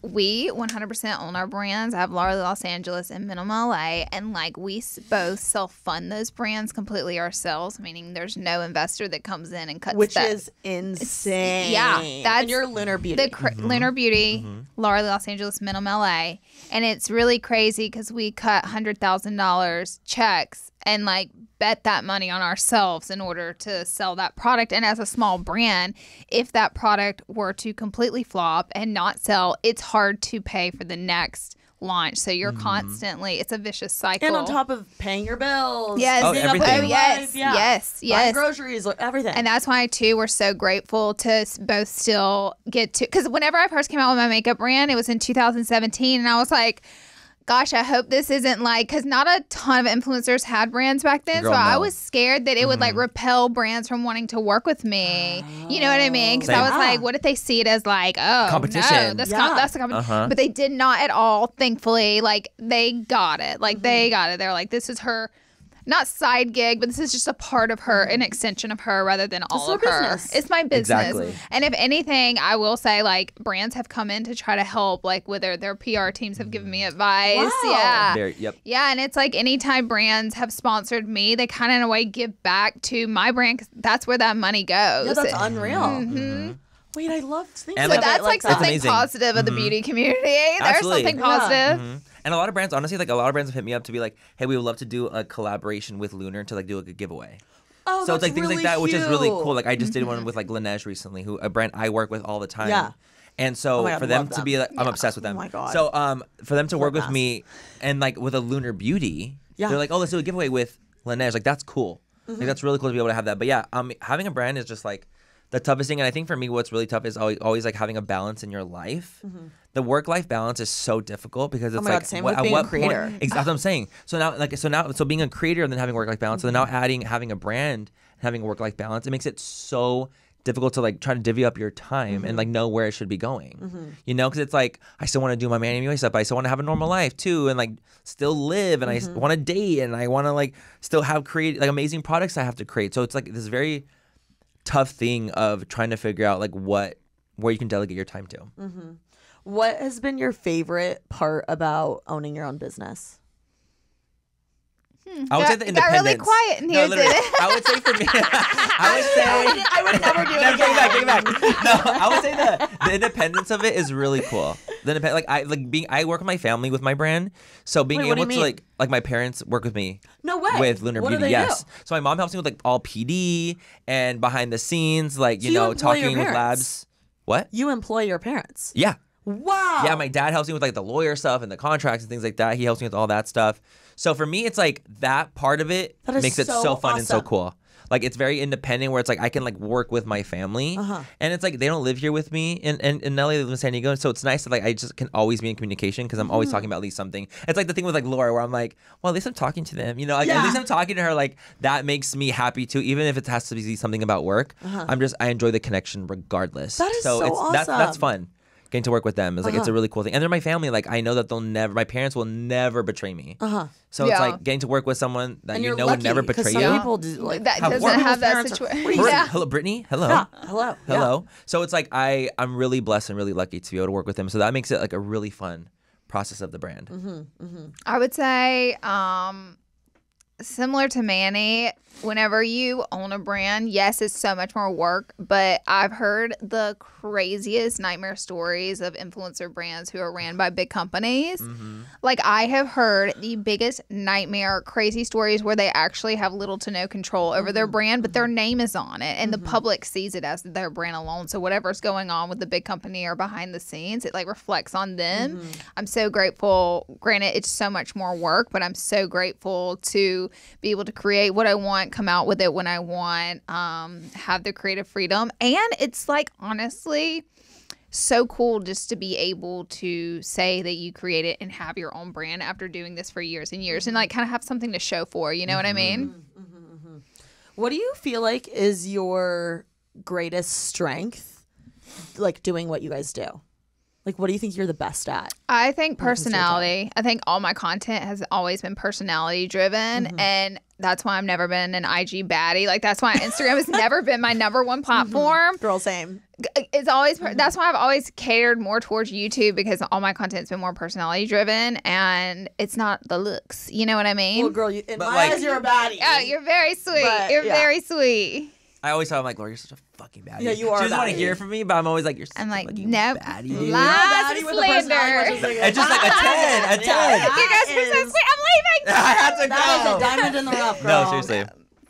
we 100% own our brands. I have LarLarLee Los Angeles and Minimum LA, and like we both self-fund those brands completely ourselves, meaning there's no investor that comes in and cuts Which that. is insane. Yeah, that's and your Lunar Beauty. Lunar Beauty, LarLarLee Los Angeles, Minimum LA, and it's really crazy because we cut $100,000 checks and like bet that money on ourselves in order to sell that product. And as a small brand, if that product were to completely flop and not sell, it's hard to pay for the next launch. So you're constantly, it's a vicious cycle. And on top of paying your bills. Yes. Everything. Yes. Yes. Buying groceries, everything. And that's why, too, we're so grateful to both still get to, because whenever I first came out with my makeup brand, it was in 2017. And I was like, gosh, I hope this isn't like, because not a ton of influencers had brands back then. Girl, so I no. was scared that it would like repel brands from wanting to work with me. You know what I mean? Because I was like, what if they see it as like, oh, competition. no, that's the competition. But they did not at all, thankfully. Like, they got it. Like, they got it. They're like, this is her, not side gig, but this is just a part of her, an extension of her rather than all of her. Business. It's my business. Exactly. And if anything, I will say, like, brands have come in to try to help, like, whether their PR teams have given me advice. Wow. Yeah. Yep. Yeah, and it's like anytime brands have sponsored me, they kind of in a way give back to my brand, 'cause that's where that money goes. Yeah, that's unreal. Mm-hmm. Wait, I love things And like But that. that's like that. something amazing. positive of the beauty community. Absolutely. There's something positive. And a lot of brands, honestly, like a lot of brands have hit me up to be like, hey, we would love to do a collaboration with Lunar to like do like a giveaway. Oh, So it's that's like things really like that, which is really cute. cool. Like I just did one with like Laneige recently, who a brand I work with all the time. Yeah. And so my God, for them love to them. be like, I'm obsessed with them. Oh my God. So for them to work with mask. me and like with a Lunar Beauty, Yeah. they're like, oh, let's do a giveaway with Laneige. Like that's cool. Like that's really cool to be able to have that. But yeah, having a brand is just like the toughest thing. And I think for me, what's really tough is always like having a balance in your life. The work-life balance is so difficult because it's my like God, same with being a creator. Exactly what I'm saying. So being a creator and then having work-life balance, and then now having a brand and having a work-life balance, it makes it so difficult to like try to divvy up your time and like know where it should be going. You know, because it's like I still want to do my Manny MUA stuff, but I still want to have a normal life too, and like still live, and I want to date, and I want to like still have create amazing products I have to create. So it's like this very tough thing of trying to figure out like where you can delegate your time to. What has been your favorite part about owning your own business? I would say the Got independence. really quiet in here, literally, did it? I would say for me, I would say I would never do it Never, again. take it back. No, I would say the independence of it is really cool. I work with my family with my brand, so being Wait, what do able you to mean? like my parents work with me. No way. With Lunar What do Beauty, they yes. do? So my mom helps me with like all PD and behind the scenes, like So you employ your talking with parents? labs. What? You employ your parents. Yeah. Wow. Yeah, my dad helps me with like the lawyer stuff and the contracts and things like that. He helps me with all that stuff. So for me, it's like that part of it That is makes it so so fun and so awesome. cool. Like it's very independent where it's like I can like work with my family, and it's like they don't live here with me in LA, they live in San Diego, so it's nice that like I just can always be in communication because I'm always talking about at least something. It's like the thing with like Laura where I'm like, well, at least I'm talking to them, like at least I'm talking to her. Like that makes me happy too, even if it has to be something about work. I enjoy the connection regardless. That is so That's awesome. fun. getting to work with them is like it's a really cool thing, and they're my family. Like I know that my parents will never betray me. So it's like getting to work with someone that and you know lucky, would never betray some you. People do, like, that doesn't have that situation. Hello, Brittany. Hello. Yeah. Hello. Hello. So it's like I'm really blessed and really lucky to be able to work with them. So that makes it like a really fun process of the brand. I would say similar to Manny, whenever you own a brand, yes, it's so much more work, but I've heard the craziest nightmare stories of influencer brands who are ran by big companies. Like I have heard the biggest nightmare, crazy stories where they actually have little to no control over their brand, but their name is on it and the public sees it as their brand alone. So whatever's going on with the big company or behind the scenes, it like reflects on them. I'm so grateful. Granted, it's so much more work, but I'm so grateful to be able to create what I want, come out with it when I want, have the creative freedom. And it's like, honestly, so cool just to be able to say that you create it and have your own brand after doing this for years and years and like kind of have something to show for, you know what I mean? What do you feel like is your greatest strength, like doing what you guys do? Like, what do you think you're the best at? I think personality. I think all my content has always been personality driven. And that's why I've never been an IG baddie. Like, that's why Instagram has never been my #1 platform. Girl, same. It's always, that's why I've always catered more towards YouTube because all my content's been more personality driven and it's not the looks. You know what I mean? Well, girl, in my like, eyes, you're a baddie. Oh, you're very sweet. But, you're very sweet. I always tell them like, Laura, you're such a fucking baddie. Yeah, you are. She doesn't want to baddie. hear from me, but I'm always like, you're such I'm like, a nope. baddie. You're Dude. a Lies baddie and with a personality, slander. which is like It's just like a 10, a 10. You guys are so sweet. I'm leaving. I have to That is go. a diamond in the rough, girl. No, seriously.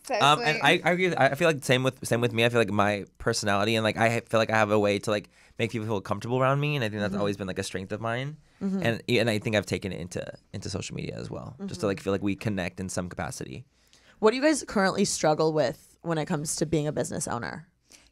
So And sweet. I agree. I feel like same with me. I feel like my personality and like I feel like I have a way to like make people feel comfortable around me, and I think that's always been like a strength of mine. And I think I've taken it into social media as well, just to like feel like we connect in some capacity. What do you guys currently struggle with when it comes to being a business owner?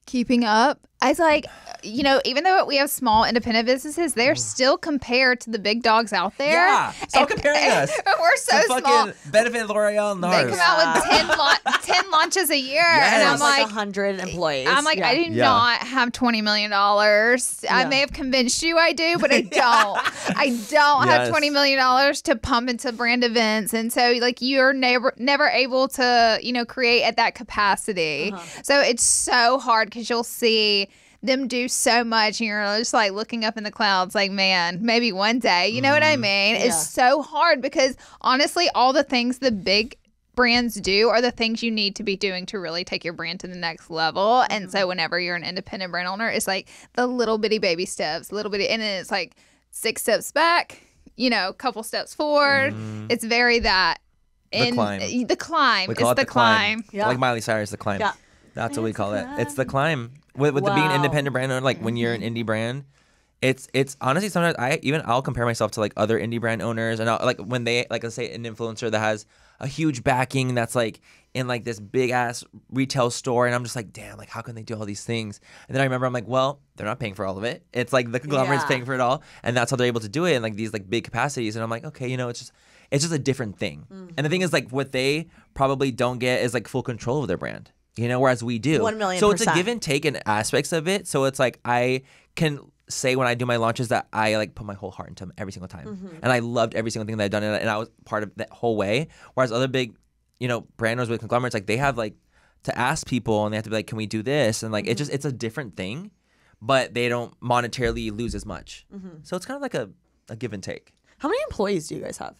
Keeping up. It's like, you know, even though we have small independent businesses, they're still compared to the big dogs out there. Yeah, stop comparing us. We're so The small. fucking Benefit L'Oreal and They ours. come out with 10 launches a year. Yes. And I'm I'm like like, 100 employees. I'm like, Yeah. I do not have $20 million. I may have convinced you I do, but I don't. I don't have Yes. $20 million to pump into brand events. And so like you're never able to, you know, create at that capacity. So it's so hard because you'll see them do so much and you're just like looking up in the clouds like, man, maybe one day, you know what I mean? Yeah. It's so hard because honestly, all the things the big brands do are the things you need to be doing to really take your brand to the next level. And so whenever you're an independent brand owner, it's like the little bitty baby steps, and then it's like 6 steps back, you know, couple steps forward. It's very that. The climb. The climb. We call It's it the climb. Yeah. Like Miley Cyrus, the climb. Yeah. That's what we call it. It's the climb. With the being an independent brand owner, like when you're an indie brand, it's honestly sometimes I'll compare myself to like other indie brand owners, and like when they like, let's say an influencer that has a huge backing that's like in like this big ass retail store, and I'm just like, damn, like how can they do all these things? And then I remember I'm like, well, they're not paying for all of it. It's like the conglomerate's paying for it all, and that's how they're able to do it in like these like big capacities. And I'm like, okay, you know, it's just a different thing. And the thing is like what they probably don't get is like full control of their brand. You know, whereas we do. 1,000,000%. So it's a give and take in aspects of it. So it's like I can say when I do my launches that I like put my whole heart into them every single time. And I loved every single thing that I've done, and I was part of that whole way. Whereas other big, you know, brand owners with conglomerates, like they have like to ask people and they have to be like, can we do this? And like it's a different thing, but they don't monetarily lose as much. So it's kind of like a give and take. How many employees do you guys have?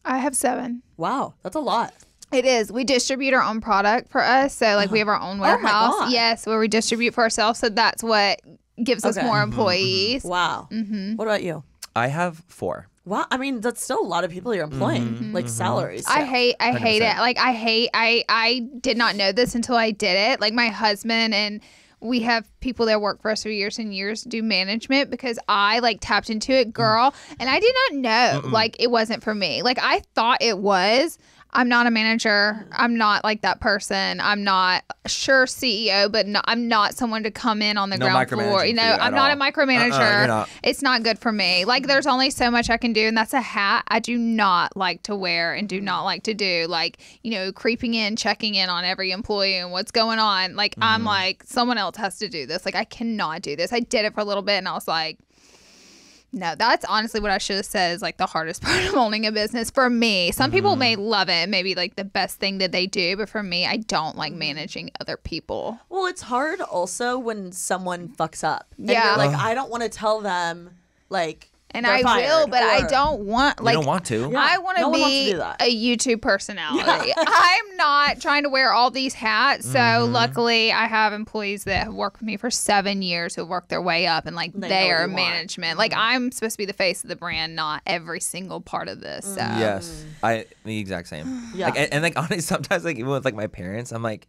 I have 7. Wow, that's a lot. It is. We distribute our own product for us. So, like, we have our own warehouse. God. Yes, where we distribute for ourselves. So, that's what gives us more employees. Wow. What about you? I have 4. Wow. I mean, that's still a lot of people you're employing, like salaries. I so. hate it. 100%. Like, I did not know this until I did it. Like, my husband and we have people that work for us for years and years do management because I like tapped into it, girl. And I did not know like it wasn't for me. Like, I thought it was. I'm not a manager. I'm not like that person. I'm not CEO, but I'm not someone to come in on the ground floor. You know, I'm not a micromanager. You're not. It's not good for me. Like, there's only so much I can do, and that's a hat I do not like to wear and do not like to do. Like, you know, creeping in, checking in on every employee and what's going on. Like, I'm like, someone else has to do this. Like, I cannot do this. I did it for a little bit, and I was like, No, that's honestly what I should have said is like the hardest part of owning a business for me. Some people may love it, maybe like the best thing that they do, but for me, I don't like managing other people. Well, it's hard also when someone fucks up. And Yeah. you're like, I don't want to tell them, like, And they're I fired, will, but I or- don't want, You like, don't want to. Yeah. I want No to one wants to be do that. a YouTube personality. I'm not trying to wear all these hats. So luckily, I have employees that have worked with me for 7 years who work their way up, and like They know they what are you want. management. Like I'm supposed to be the face of the brand, not every single part of this. So Yes, I the exact same. Yeah. Like, and like honestly, sometimes like even with like my parents, I'm like,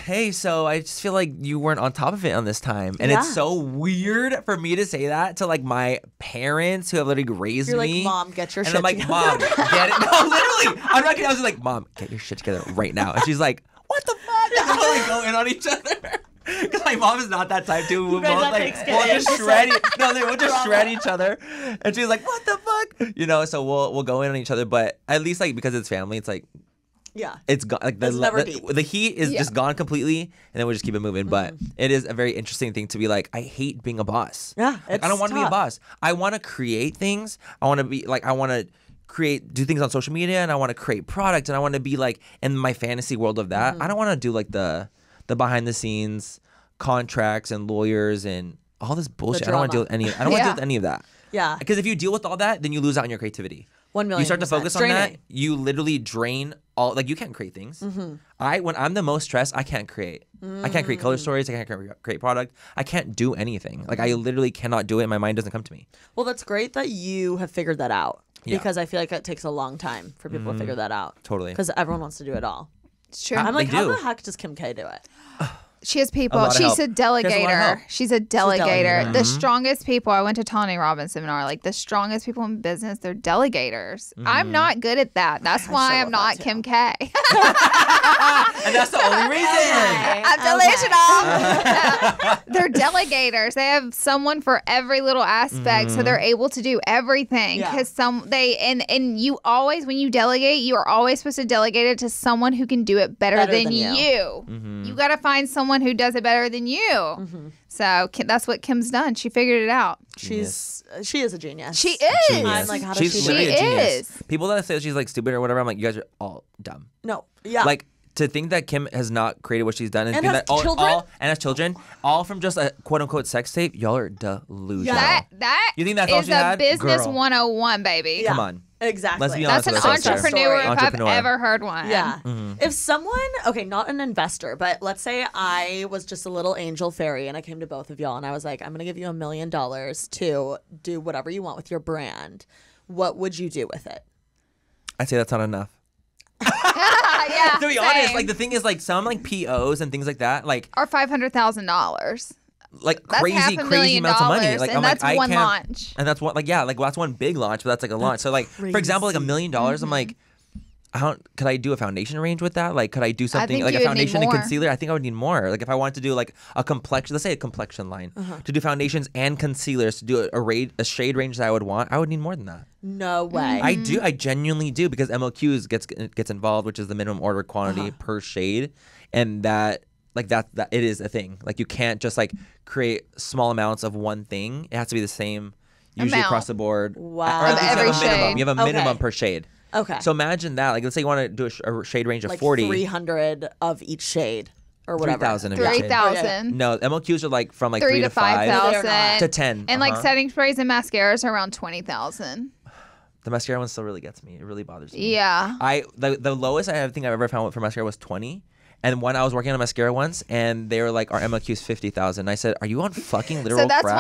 hey, so I just feel like you weren't on top of it on this time, and Yeah. it's so weird for me to say that to like my parents who have literally raised You're me. like, Mom, get your and shit I'm like, together. Mom, get it? No, literally, I'm not kidding. I was just like, Mom, get your shit together right now, and she's like, what the fuck? And we're like going on each other. Because my mom is not that type too. We'll guys both have like thick we'll skin. just shred. We'll just shred each other, and she's like, "What the fuck?" You know. So we'll go in on each other, but at least like because it's family, it's like Yeah. it's gone. Like It's never deep. the heat is just gone completely, and then we just keep it moving. But it is a very interesting thing to be like, I hate being a boss. Yeah, Like, I don't it's want to be a tough. boss. I want to create things. I want to be like I want to do things on social media, and I want to create product, and I want to be like in my fantasy world of that. I don't want to do like the behind the scenes contracts and lawyers and all this bullshit. I don't want to deal with any. I don't want to deal with any of that. Yeah. Because if you deal with all that, then you lose out on your creativity. 1 million. You start to focus on Draining. that, you literally drain all. Like you can't create things. When I'm the most stressed, I can't create. I can't create color stories. I can't create product. I can't do anything. Like I literally cannot do it. My mind doesn't come to me. Well, that's great that you have figured that out. Yeah. Because I feel like it takes a long time for people to figure that out. Totally. Because everyone wants to do it all. it's true. I'm like, They how do. the heck does Kim K do it? She has people. lot of She's help. a She has a lot of delegator. help. She's a delegator. delegator. The strongest people. I went to Tony Robbins seminar. Like the strongest people in business, they're delegators. I'm not good at that. That's why struggle I'm with not that, Kim K. And that's the only reason. I'm delusional. They're delegators. They have someone for every little aspect, so they're able to do everything. Yeah. Because and you always, when you delegate, you are always supposed to delegate it to someone who can do it better than you. You got to find someone who does it better than you. So that's what Kim's done. She figured it out. She is a genius. She is. I'm like, how does She's she do literally it? a genius. is. People that say she's like stupid or whatever, I'm like, you guys are all dumb. No. Yeah. Like to think that Kim has not created what she's done and, And think has that children? and has children, all from just a quote unquote sex tape, y'all are delusional. That You think that's all is she a had? business Girl. 101, baby. Yeah. Come on. Exactly. Let's be That's honest an with ourselves. entrepreneur if Entrepreneur. I've ever heard one. Yeah. Mm-hmm. If someone, okay, not an investor, but let's say I was just a little angel fairy and I came to both of y'all and I was like, I'm going to give you $1 million to do whatever you want with your brand. What would you do with it? I'd say that's not enough. Yeah. To be honest, like the thing is like some like POs and things like that, like or $500,000. like That's crazy $500,000, amounts of money. Like and I'm that's like, I one can't, launch. And that's one that's one big launch, but that's like a launch. So like for example, like $1 million, I'm like, could I do a foundation range with that? Like, could I do something think like you a would need foundation and more. concealer? I think I would need more. Like, if I wanted to do like a complexion, let's say a complexion line, to do foundations and concealers, to do a shade range that I would need more than that. No way. I genuinely do because MOQs gets involved, which is the minimum order quantity per shade, and that it is a thing. Like, you can't just like create small amounts of one thing. It has to be the same. Usually Amount. across the board. Wow. Or at least Every you have a minimum. shade. You have a minimum Okay. per shade. Okay. So imagine that. Like, let's say you want to do a shade range of like 40. 300 of each shade or whatever. 3,000 of each shade. 3,000. No, MOQs are like from like 3 3 to to 5 5,000. to 10. And like setting sprays and mascaras are around 20,000. The mascara one still really gets me. It really bothers me. Yeah. The lowest I think I've ever found for mascara was 20. And when I was working on a mascara once, and they were like, our MOQ is 50,000. I said, are you on fucking literal So that's crack?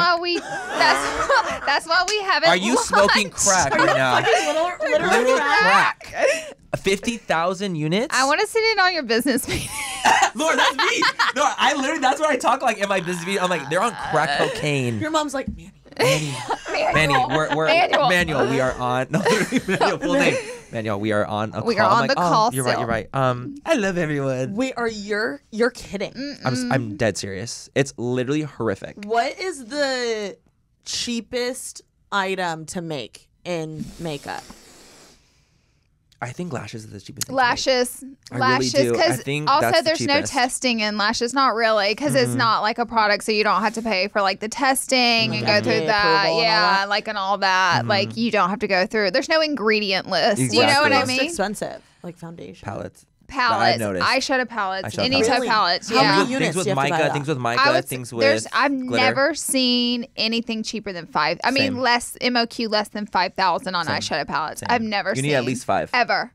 that's why we haven't. Are you smoking launched. crack right now? Literal Literal crack. crack. 50,000 units? I want to sit in on your business meeting. Lord, that's me. No, that's what I talk like in my business meeting. I'm like, they're on crack cocaine. Your mom's like, Manny. Manny, we're Manual. Manuel. We are on. No, Manuel, full name. Manuel, we are on a call. We are I'm on like, the call You're right. You're right. I love everyone. Wait, you're kidding. I'm dead serious. It's literally horrific. What is the cheapest item to make in makeup? I think lashes is the cheapest thing. Lashes, I really do. because think also that's the there's no cheapest. testing in lashes, not really, because it's not like a product, so you don't have to pay for like the testing and go through FDA that, approval and all that. like and all that. Like you don't have to go through. There's no ingredient list. You know what Exactly. I Most mean? expensive, like foundation. Palettes. Palettes, noticed. eyeshadow palettes, Eyeshadow any palettes. type Really? palettes. How Yeah. many units Things with do you have to buy mica, that? things with I mica, would, things there's with I've glitter. never seen anything cheaper than 5. I mean, Same. less MOQ less than 5,000 on eyeshadow palettes. Same. I've never You seen. need at least 5. ever.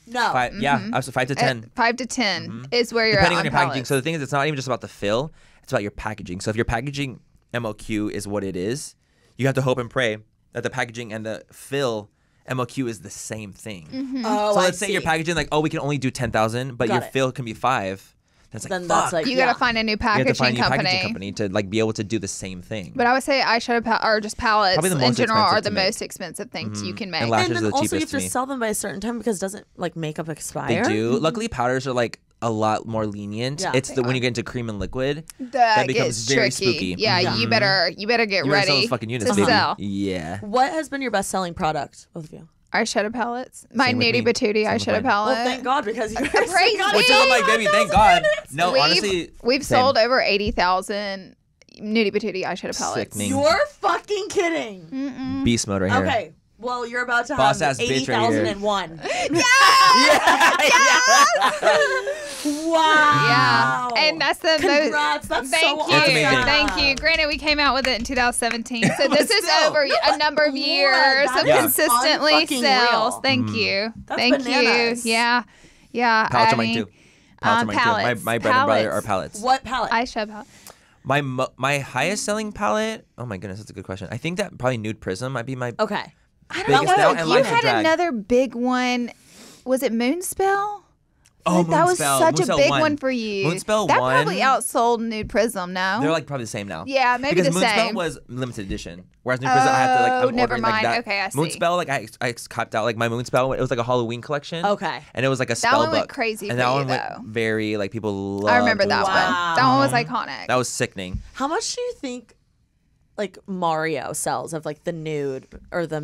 No. 5, yeah, up to 5 to 10. 5 to 10 is where you're Depending at on your palettes. packaging. So the thing is, it's not even just about the fill; it's about your packaging. So if your packaging MOQ is what it is, you have to hope and pray that the packaging and the fill MOQ is the same thing. Oh, So I let's say you're see. packaging like, oh, we can only do 10,000, but Got your it. fill can be 5. That's like, Then fuck. that's like You gotta find a new you have to find packaging a new company. packaging company to like be able to do the same thing. But I would say eyeshadow or just palettes Probably the in most general are expensive the to make. most expensive things you can make. And lashes And are then the also you have cheapest to to me. sell them by a certain time because doesn't like makeup They expire? do. Luckily, powders are like a lot more lenient. Yeah. It's when you get into cream and liquid that becomes gets very tricky. spooky. Yeah, you better get You better sell ready those fucking units, to baby. sell Yeah. What has been your best selling product, both of you? eyeshadow palettes. My Same with Nudie me. Patootie Same with eyeshadow mine. palette. Well, thank God because you guys Praise got me. Which is I'm like, baby, thank God. No, We've- honestly, We've same. sold over 80,000 Nudie Patootie eyeshadow palettes. Sickening. You're fucking kidding. Beast mode right here. Okay. Well, you're about to Boss have ass bitch right here. 80,001. Yeah, Wow. and that's the Congrats. That's Thank so you, That's amazing. thank you. Granted, we came out with it in 2017, so this is still. over a number of years that of is consistently unfucking sales. real. Thank you, That's thank bananas. you. Yeah, yeah. Palettes I are mine mean, too. Palettes are mine palettes. too. My bread and butter are Palettes. palettes. What palette? eyeshadow palette. My highest selling palette. Oh my goodness, that's a good question. I think that probably Nude Prism might be my Okay. I biggest don't now. know. And You Life and had Drag. another big one. Was it Moonspell? Oh, Like, that was Moonspell. such Moonspell a big won. one for you. Moonspell that won. probably outsold Nude Prism. No, They're like probably the same now. Yeah, maybe because the Moonspell same. was limited edition, whereas Nude Prism I had to like Oh, I'm never ordering mind. like that. Okay, I see. Moonspell like I copped out like my Moonspell. It was like a Halloween collection. Okay. And it was like a spell one went book. crazy and for that you, one went though. very like people loved. I remember that Moonspell. one. That one was iconic. That was sickening. How much do you think like Mario sells of like the nude or the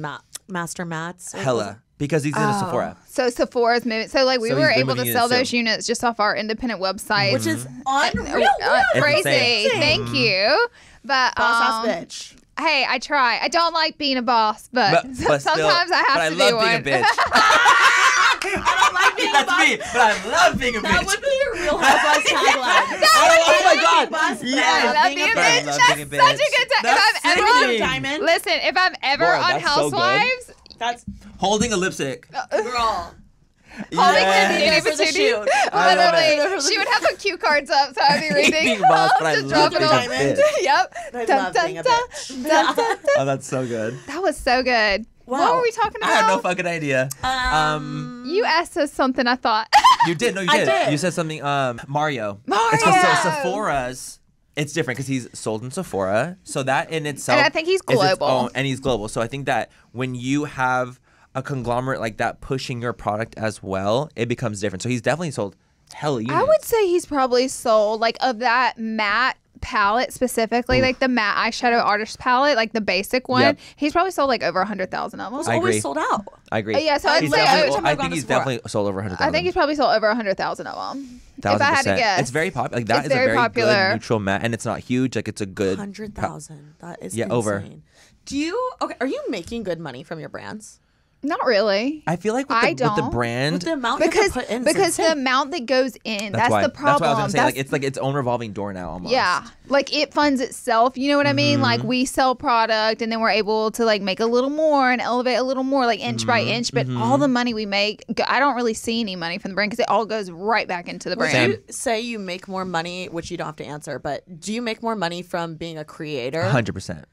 master mats? Or Hella. Because he's in a Sephora. So Sephora's moving. So like we So were he's been able to moving sell units those units just off our independent website, Which is Uh, unreal. It's crazy. insane. Thank you. But Boss ass bitch. hey, I try. I don't like being a boss, but, But still, sometimes I have but to I do love one. being a bitch. That's me, but I love being a bitch. That would be your Real Housewives tagline. Oh my God. Boss Yes. I love being being a But I bitch. love That's being a such a bitch. good time. That's If I'm ever sickening. Diamond. listen, if I'm ever Laura, on that's so good. Housewives, That's Holding a lipstick. girl. holding Yes. the For the Nudie shoot. I love literally, it. she would have her cue cards up, so I'd be reading. Being a boss, but I Just love dropping being a them. bitch. Yep. I Dun, love dun, being a dun, bitch. dun, dun, dun. Oh, that's so good. That was so good. What Wow. were we talking I have no about? fucking idea. You asked us something, I thought. You did. No, you I did. did. You said something. Mario. Mario! It's 'cause so Sephora's. It's different because he's sold in Sephora. So that in itself. And I think he's is its global. own- and he's global. So I think that when you have a conglomerate like that pushing your product as well, it becomes different. So he's definitely sold hella units. I would say he's probably sold, like, of that matte palette specifically, like the matte eyeshadow artist palette, like the basic one. Yep. He's probably sold like over 100,000 of them. It's I always agree. sold out. I agree. Yeah, so I'd He's say definitely- every time I I've gone think to he's Sephora. definitely sold over 100,000. I think he's probably sold over 100,000 of them. If I had to 1000%. guess. It's very popular. Like that It's is a very very popular. good neutral matte, and it's not huge. Like it's a good 100,000. That is Yeah, insane. over. Do you are you making good money from your brands? Not really. I feel like with I the, with the don't. brand, With the amount you Because have to put in, because the insane. amount that goes in, that's why. the problem. That's what I was gonna say. Like That's- it's like its own revolving door now almost. Yeah, like it funds itself. You know what I mean? Like we sell product, and then we're able to like make a little more and elevate a little more, like inch by inch. But all the money we make, I don't really see any money from the brand because it all goes right back into the Would brand. you say you make more money, which you don't have to answer, but do you make more money from being a creator? 100%.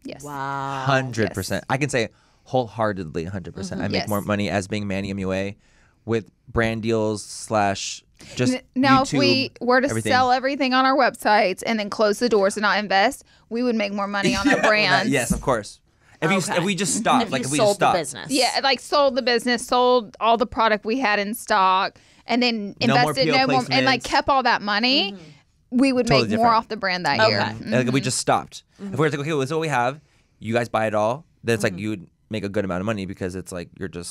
Yes. Wow. 100%. I can say wholeheartedly 100%. I make Yes. more money as being Manny MUA with brand deals slash just Now, YouTube, if we were to everything. sell everything on our websites and then close the doors and not invest, we would make more money on our brands. Yes, of course. If Okay. if we just stopped, like you if we sold just stopped, the business. Yeah, like sold the business, sold all the product we had in stock, and then No more invested PO no more, and like placements. kept all that money. We would Totally make more different. off the brand that Okay. year. like if we just stopped. If we were to go, okay, well, this is what we have. You guys buy it all. Then it's like you would make a good amount of money because it's like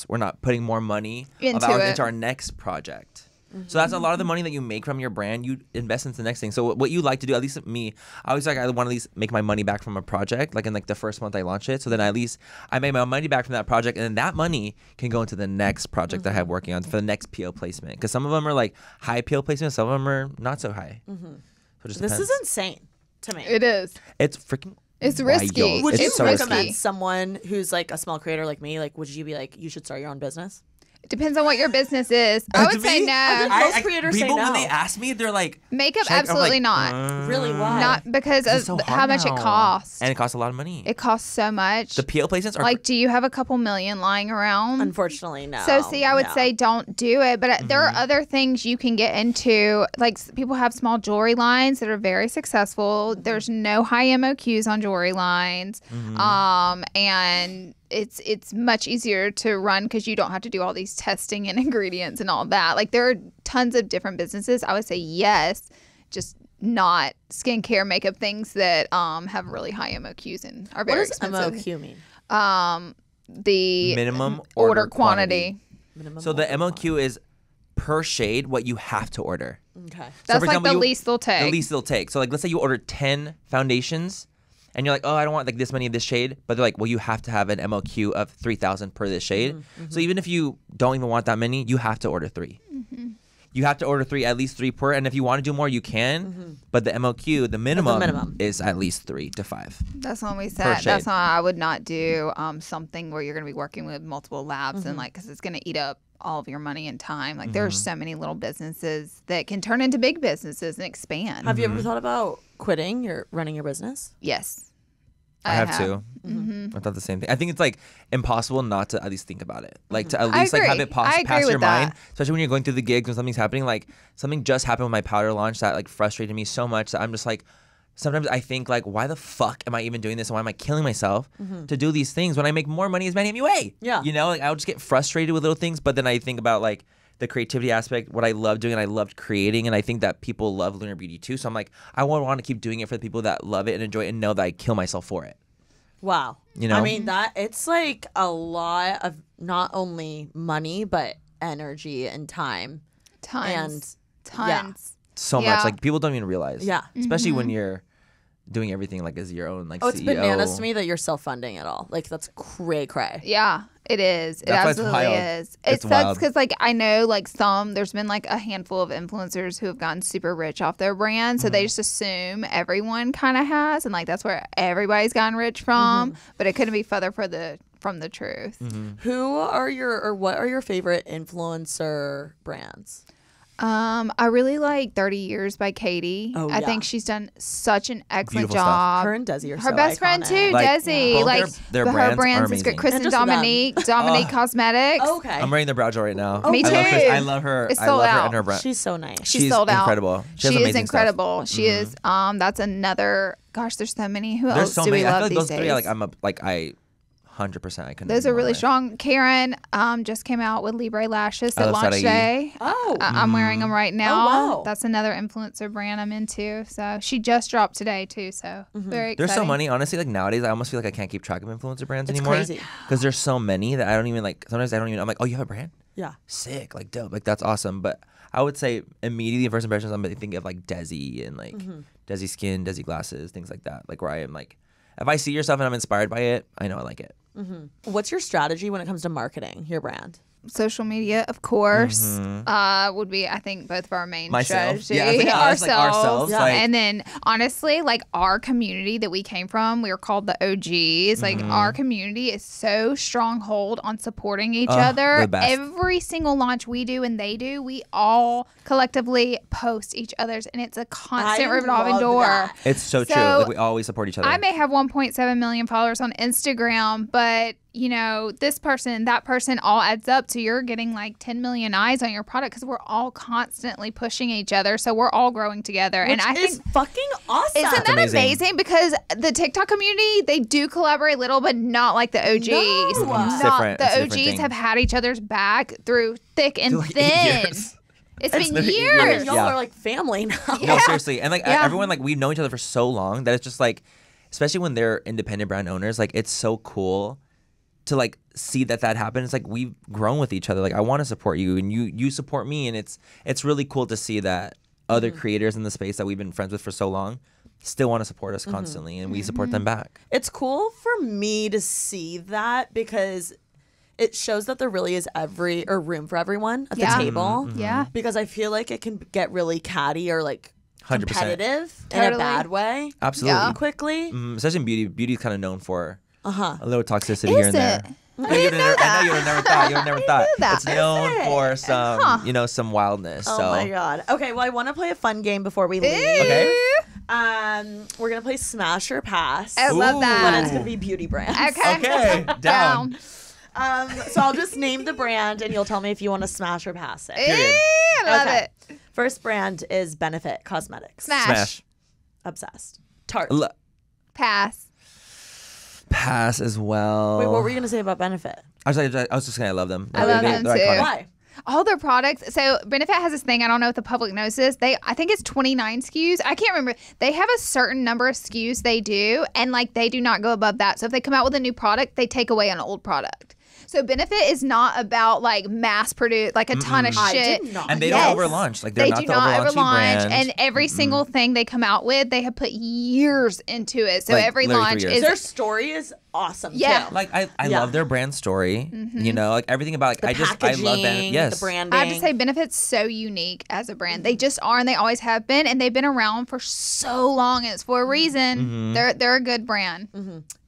we're not putting more money into our next project. So that's a lot of the money that you make from your brand. You invest into the next thing. So what you like to do, at least me, I always I want to at least make my money back from a project, like in like the first month I launch it. So then at least I make my money back from that project, and then that money can go into the next project I have working on for the next PO placement. Because some of them are like high PO placements, some of them are not so high. So it just This depends. is insane to me. It is. It's freaking. It's risky. wild. Would It's you so recommend risky. someone who's like a small creator like me? Like, would you be like, you should start your own business? It depends on what your business is. I would To say me, no. Most creators say people when no. they ask me, they're like Makeup, check. I'm absolutely like, not. Really, why? Not because It's of so hard how much now. it costs. And it costs a lot of money. It costs so much. The PO placements are Like, do you have a couple million lying around? Unfortunately, no. So, see, I would No. say don't do it. But there are other things you can get into. Like, people have small jewelry lines that are very successful. There's no high MOQs on jewelry lines. And it's much easier to run because you don't have to do all these testing and ingredients and all that. Like, there are tons of different businesses. I would say yes, just not skincare, makeup things that have really high MOQs and are What very does expensive. MOQ mean? The minimum order quantity. Minimum So the order MOQ is per shade what you have to order. quantity. Okay. That's for like example, the you- least they'll take. The least they'll take. So like let's say you order 10 foundations and you're like, oh, I don't want like this many of this shade. But they're like, well, you have to have an MOQ of 3,000 per this shade. So even if you don't even want that many, you have to order 3. You have to order 3, at least 3 per. And if you want to do more, you can. But the MOQ, the minimum is at least 3 to 5. That's when we Per said shade. that's why I would not do something where you're going to be working with multiple labs and like because it's going to eat up all of your money and time. Like there are so many little businesses that can turn into big businesses and expand. Have you ever thought about quitting your running your business? Yes, I have too. I thought the same thing. I think it's like impossible not to at least think about it. Like to at I least like have agree. it I agree pass your with that. mind, especially when you're going through the gigs when something's happening. Like something just happened with my powder launch that like frustrated me so much that I'm just like, sometimes I think like, why the fuck am I even doing this? And why am I killing myself to do these things when I make more money as Manny MUA? Yeah. You know, like I'll just get frustrated with little things, but then I think about like the creativity aspect, what I love doing, and I loved creating, and I think that people love Lunar Beauty too. So I'm like, I want to keep doing it for the people that love it and enjoy it and know that I kill myself for it. Wow. You know? I mean, that it's like a lot of not only money, but energy and time. tons, yeah. tons. So Yeah. much. Like people don't even realize. Yeah. Especially when you're doing everything like as your own like Oh, it's CEO. bananas to me that you're self-funding it all. Like, that's cray. Yeah, it is. It That's why it's absolutely wild. is. It It's sucks wild. because, like, I know, like, there's been, like, a handful of influencers who have gotten super rich off their brand. So they just assume everyone kind of has. And, like, that's where everybody's gotten rich from. But it couldn't be further from the truth. Who are what are your favorite influencer brands? I really like 30 Years by Katie. Oh, I yeah. think she's done such an excellent Beautiful stuff. job. Her and Desi are Her so best friend iconic. too, Like, Desi. both Like their her brands brands are is great. amazing. Chris And and just them. Dominique Cosmetics. Oh, okay. I'm wearing their brow gel right now. Me I love too. I love her. It's I sold love her out. and her brand. She's so nice. She's sold out. Incredible. She has She is amazing stuff. incredible. She is. That's another. Gosh, there's so many. Who There's else so do many. we I love feel like these those days? three are like I 100% I couldn't. Those agree are more really with. strong. Karen just came out with Libre lashes I that love launched Sarahi. today. Oh. I'm wearing them right now. wow. That's another influencer brand I'm into. So she just dropped today too. So very There's exciting. so many. Honestly, like nowadays, I almost feel like I can't keep track of influencer brands It's anymore. crazy. Because there's so many that I don't even like. Sometimes I don't even. I'm like, oh, you have a brand? Yeah. Sick, like dope, like that's awesome. But I would say immediately first impressions, I'm thinking of like Desi and like Desi skin, Desi glasses, things like that. Like where I am like, if I see your stuff and I'm inspired by it, I know I like it. What's your strategy when it comes to marketing your brand? Social media, of course, would be I think both of our main Myself. strategy. Yeah, I think us, like, ourselves, Yeah. like- and then honestly, like our community that we came from, we were called the OGs. Like our community is so stronghold on supporting each other. the best. Every single launch we do and they do, we all collectively post each other's, and it's a constant I revolving love door. that. It's so true. So, Like we always support each other. I may have 1.7 million followers on Instagram, but you know, this person, that person all adds up to you're getting like 10 million eyes on your product because we're all constantly pushing each other. So we're all growing together. And I Which is think, fucking awesome. isn't that amazing. amazing? Because the TikTok community, they do collaborate a little, but not like the OGs. No. It's Not, different. the It's a different OGs thing. have had each other's back through thick and Like 8 thin. years. It's been literally 8 years. years. Y'all Yeah. are like family now. No, seriously. And like Yeah. everyone, like we've known each other for so long that it's just like, especially when they're independent brand owners, like it's so cool to like see that happen. It's like we've grown with each other. Like I want to support you and you support me, and it's really cool to see that other creators in the space that we've been friends with for so long still want to support us constantly, and we support them back. It's cool for me to see that because it shows that there really is room for everyone at the table. Yeah. Because I feel like it can get really catty or like 100%. competitive in a bad way. Absolutely. Quickly. Especially in beauty. Beauty's kind of known for Uh-huh. a little toxicity here and there. I know you would have never thought. You would never thought. It's known for some, some wildness. Oh so. my God. Okay, well, I want to play a fun game before we leave. Okay. We're going to play Smash or Pass. I love But that. it's going to be beauty brands. Okay. Down. So I'll just name the brand and you'll tell me if you want to smash or pass it. I love Okay. it. First brand is Benefit Cosmetics. Smash. Obsessed. Tarte. Pass. Pass as well. Wait, what were you going to say about Benefit? I was just saying I love them. I love them they're too. iconic. Why? All their products. So Benefit has this thing. I don't know if the public knows this. I think it's 29 SKUs. I can't remember. They have a certain number of SKUs they do, and like they do not go above that. So if they come out with a new product, they take away an old product. So Benefit is not about like mass produce, like a ton of I shit. did not. And they Yes. don't overlaunch. Like they're They not do the not overlaunchy overlaunch, brand. and every single thing they come out with, they have put years into it. So Like, every literally launch 3 years. is Their story is awesome, Yeah. too. Like I Yeah. love their brand story. You know, like everything about like The I packaging, love Benefit. Yes. the branding. I have to say, Benefit's so unique as a brand. They just are, and they always have been, and they've been around for so long, and it's for a reason. They're a good brand.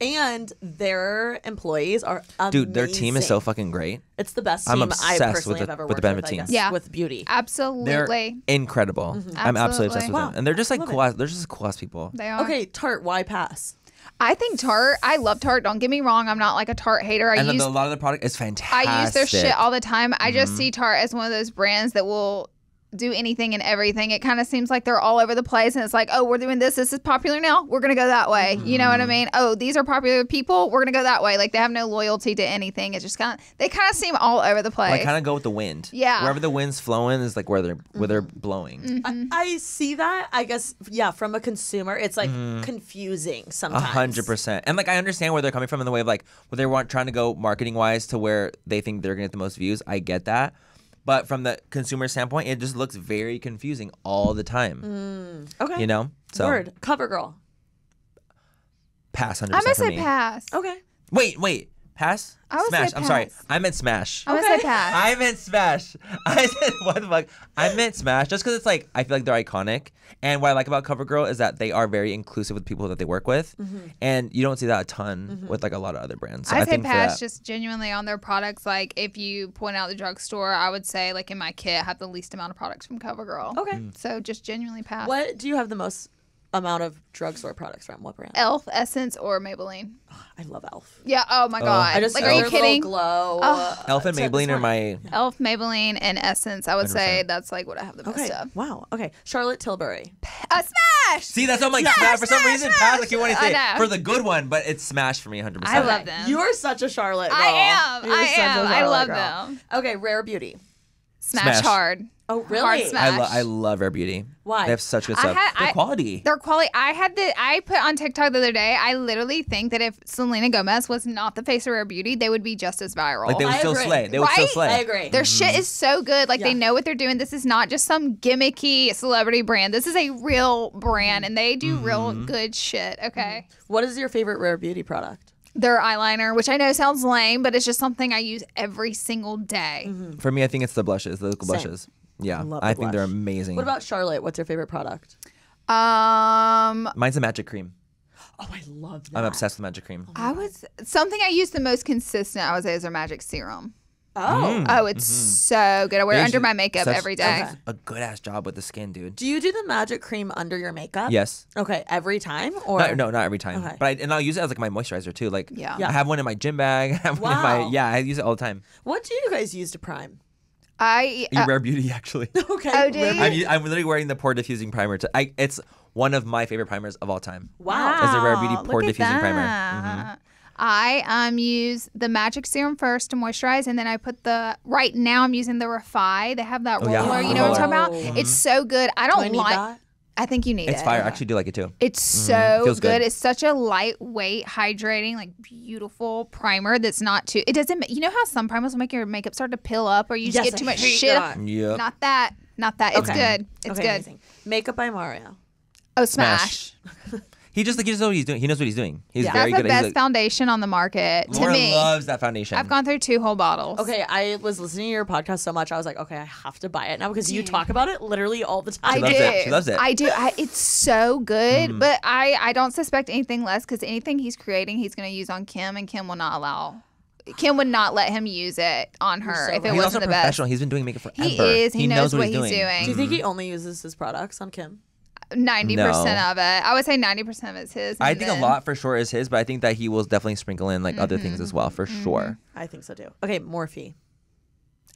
And their employees are amazing. Dude, their team is so fucking great. It's the best I'm team I obsessed personally with have the- ever with worked the Benefit with, I team. guess, Yeah. with beauty. They're Absolutely, incredible. I'm absolutely obsessed with Absolutely. them. And they're just like love cool. They're just cool ass people. they are. Okay, Tarte, why pass? I think Tarte. I love Tarte. Don't get me wrong. I'm not like a Tarte hater. And a lot of the product is fantastic. I use their shit all the time. I just see Tarte as one of those brands that will do anything and everything. It kind of seems like they're all over the place, and it's like, oh, we're doing this. This is popular now. We're gonna go that way. You know what I mean? Oh, these are popular people. We're gonna go that way. Like they have no loyalty to anything. It's just they kind of seem all over the place. Like kind of go with the wind. Yeah. Wherever the wind's flowing is like where they're blowing. I see that. I guess, yeah, from a consumer, it's like confusing sometimes. 100%. And like I understand where they're coming from in the way of like where they want trying to go marketing wise to where they think they're gonna get the most views. I get that. But from the consumer standpoint, it just looks very confusing all the time. Okay. You know? So Word. CoverGirl. pass 100% I'm gonna for say me. pass. Okay. Wait. Pass? I would Smash. say I'm sorry. pass. I meant Smash. I'm gonna say pass. I meant Smash. I said, what the fuck? I meant Smash just because it's like, I feel like they're iconic. And what I like about CoverGirl is that they are very inclusive with people that they work with. And you don't see that a ton with like a lot of other brands. So I I say think for pass that, just genuinely on their products. Like if you point out the drugstore, I would say like in my kit I have the least amount of products from CoverGirl. Okay. So just genuinely pass. What do you have the most amount of drugstore products from? What brand? Elf, Essence, or Maybelline? I love Elf. Yeah. Oh my god. I just like, feel are you their little kidding? glow. Elf and to Maybelline this are morning. my. Elf, Maybelline, and Essence. I would say that's like what I have the best Okay. of. Wow. Okay. Charlotte Tilbury. Smash! See, that's what I'm like, Smash. For some reason, pass like you want to I say know. for the good one, but it's Smash for me 100%. I love them. You are such a Charlotte girl. I am. You're I such a am. I Charlotte love girl. them. Okay. Rare Beauty. Smash hard. Oh, really? Hard smash. I love Rare Beauty. Why? They have such good stuff. Their quality. Their quality. I put on TikTok the other day. I literally think that if Selena Gomez was not the face of Rare Beauty, they would be just as viral. Like they would I still agree. slay. They would still Right? slay. I agree. Their shit is so good. Like Yeah. they know what they're doing. This is not just some gimmicky celebrity brand. This is a real brand, and they do real good shit. Okay. What is your favorite Rare Beauty product? Their eyeliner, which I know sounds lame, but it's just something I use every single day. For me, I think it's the blushes, the liquid Same. blushes. Yeah, love I the think they're blush. amazing. What about Charlotte? What's your favorite product? Mine's the magic cream. Oh, I love that. I'm obsessed with magic cream. Something I use the most consistent, I would say, is their magic serum. Oh. Oh, it's so good. I wear it under my makeup every day. Okay. A good ass job with the skin, dude. Do you do the magic cream under your makeup? Yes. Okay, every time? Or No, not every time. Okay. But I'll use it as like my moisturizer too. Like Yeah. Yeah. I have one in my gym bag. I have one in Wow. I use it all the time. What do you guys use to prime? Rare Beauty actually. Okay. Oh, do Rare you? I'm literally wearing the pore diffusing primer. It's one of my favorite primers of all time. Wow. Is a Rare Beauty Wow, pore look at diffusing primer. that. I use the magic serum first to moisturize, and then I put right now I'm using the Refi. They have that Oh, yeah. roller. You know what I'm talking Oh. about? It's so good. I Do don't I need like. that? I think you need it. It's fire. I actually do like it too. It's so Feels good. good. It's such a lightweight, hydrating, like beautiful primer that's not too. It doesn't. You know how some primers will make your makeup start to peel up, or you just get too much shit. Yeah. Not that. Not that. It's good. It's good. Amazing. Makeup by Mario. Oh, Smash. He just knows what he's doing. He knows what he's doing. He's very That's good. the best foundation on the market to Laura me. loves that foundation. I've gone through 2 whole bottles. Okay, I was listening to your podcast so much, I was like, okay, I have to buy it now because you talk about it literally all the time. I loves do. it. She loves it. I do. It's so good, but I don't suspect anything less because anything he's creating, he's going to use on Kim, and Kim will not allow. Kim would not let him use it on her if it He's also wasn't the best. professional. He's been doing makeup forever. He is. He knows what he's Do doing. you think he only uses his products on Kim? 90% of it. I would say 90% of it's his. I and think a then- lot for sure is his, but I think that he will definitely sprinkle in like other things as well for sure. I think so too. Okay, Morphe.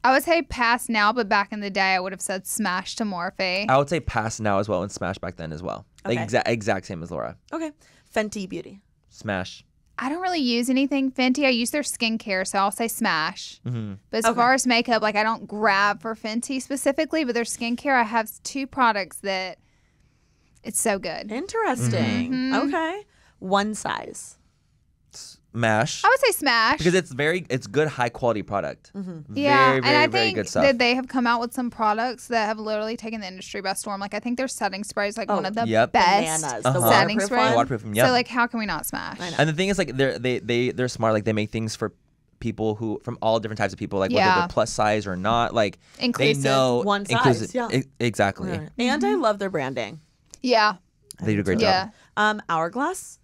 I would say pass now, but back in the day, I would have said smash to Morphe. I would say pass now as well and smash back then as well. Like Okay. exact same as Laura. Okay, Fenty Beauty. Smash. I don't really use anything Fenty. I use their skincare, so I'll say smash. But as far as makeup, like I don't grab for Fenty specifically, but their skincare, I have 2 products that it's so good. Interesting. Okay, One Size. Smash. I would say smash. Because it's good high quality product. Yeah, Very, very, and I very think good stuff. that they have come out with some products that have literally taken the industry by storm. Like I think their setting spray is like one of the Yep. best Bananas. Uh-huh. The setting waterproof spray. one. The waterproof one, yep. So like, how can we not smash? I know. And the thing is, like, they're smart. Like, they make things for people who from all different types of people, like whether Yeah. they're plus size or not. Like, Inclusive. they know One size, inclusive. yeah. Exactly. Right. And I love their branding. Yeah, They do a great yeah. job. Hourglass.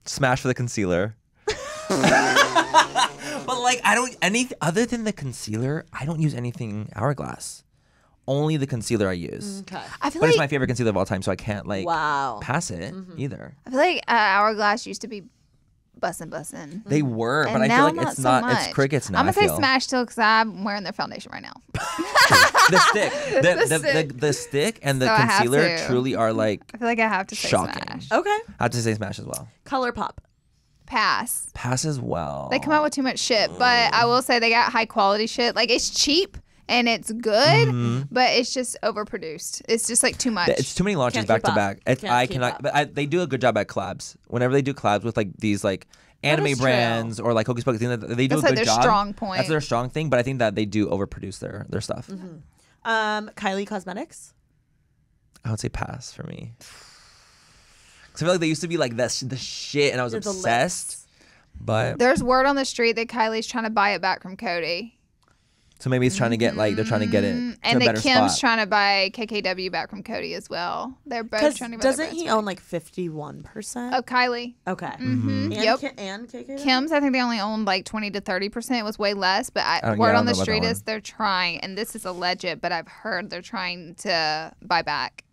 Smash for the concealer. But like, I don't other than the concealer. I don't use anything Hourglass. Only the concealer I use. Okay. I feel But like it's my favorite concealer of all time, so I can't like Wow. pass it either. I feel like Hourglass used to be bussin'. They were, And but I now feel like not it's so not. much. It's crickets now. I'm gonna I say feel. smash still because I'm wearing their foundation right now. The stick, stick. the stick and the So I have concealer to. truly are like I feel like I have to say shocking. smash. Okay. I have to say smash as well. ColourPop. Pass. Pass as well. They come out with too much shit, but I will say they got high quality shit. Like it's cheap and it's good, but it's just overproduced. It's just like too much. It's too many launches Can't back keep to up. back. Can't I keep cannot. up. But they do a good job at collabs. Whenever they do collabs with like these like anime is true. brands or like Hocus Pocus, things like that, they do That's a like good their job. strong point. That's their strong thing. But I think that they do overproduce their stuff. Kylie Cosmetics. I would say pass for me. 'Cause I feel like they used to be like the shit, and I was Yeah, the obsessed. But There's word on the street that Kylie's trying to buy it back from Cody. so maybe it's trying to get like they're trying to get it to And a that better Kim's spot. trying to buy KKW back from Cody as well. They're both Because trying to buy doesn't their he brands own like 51%? back. Oh, Kylie. Okay. Mm-hmm. And, Yep. and KK? Kim's, I think they only owned like 20 to 30%. It was way less, but yeah, word I on don't the know about street that is one. they're trying, and this is alleged, but I've heard they're trying to buy back.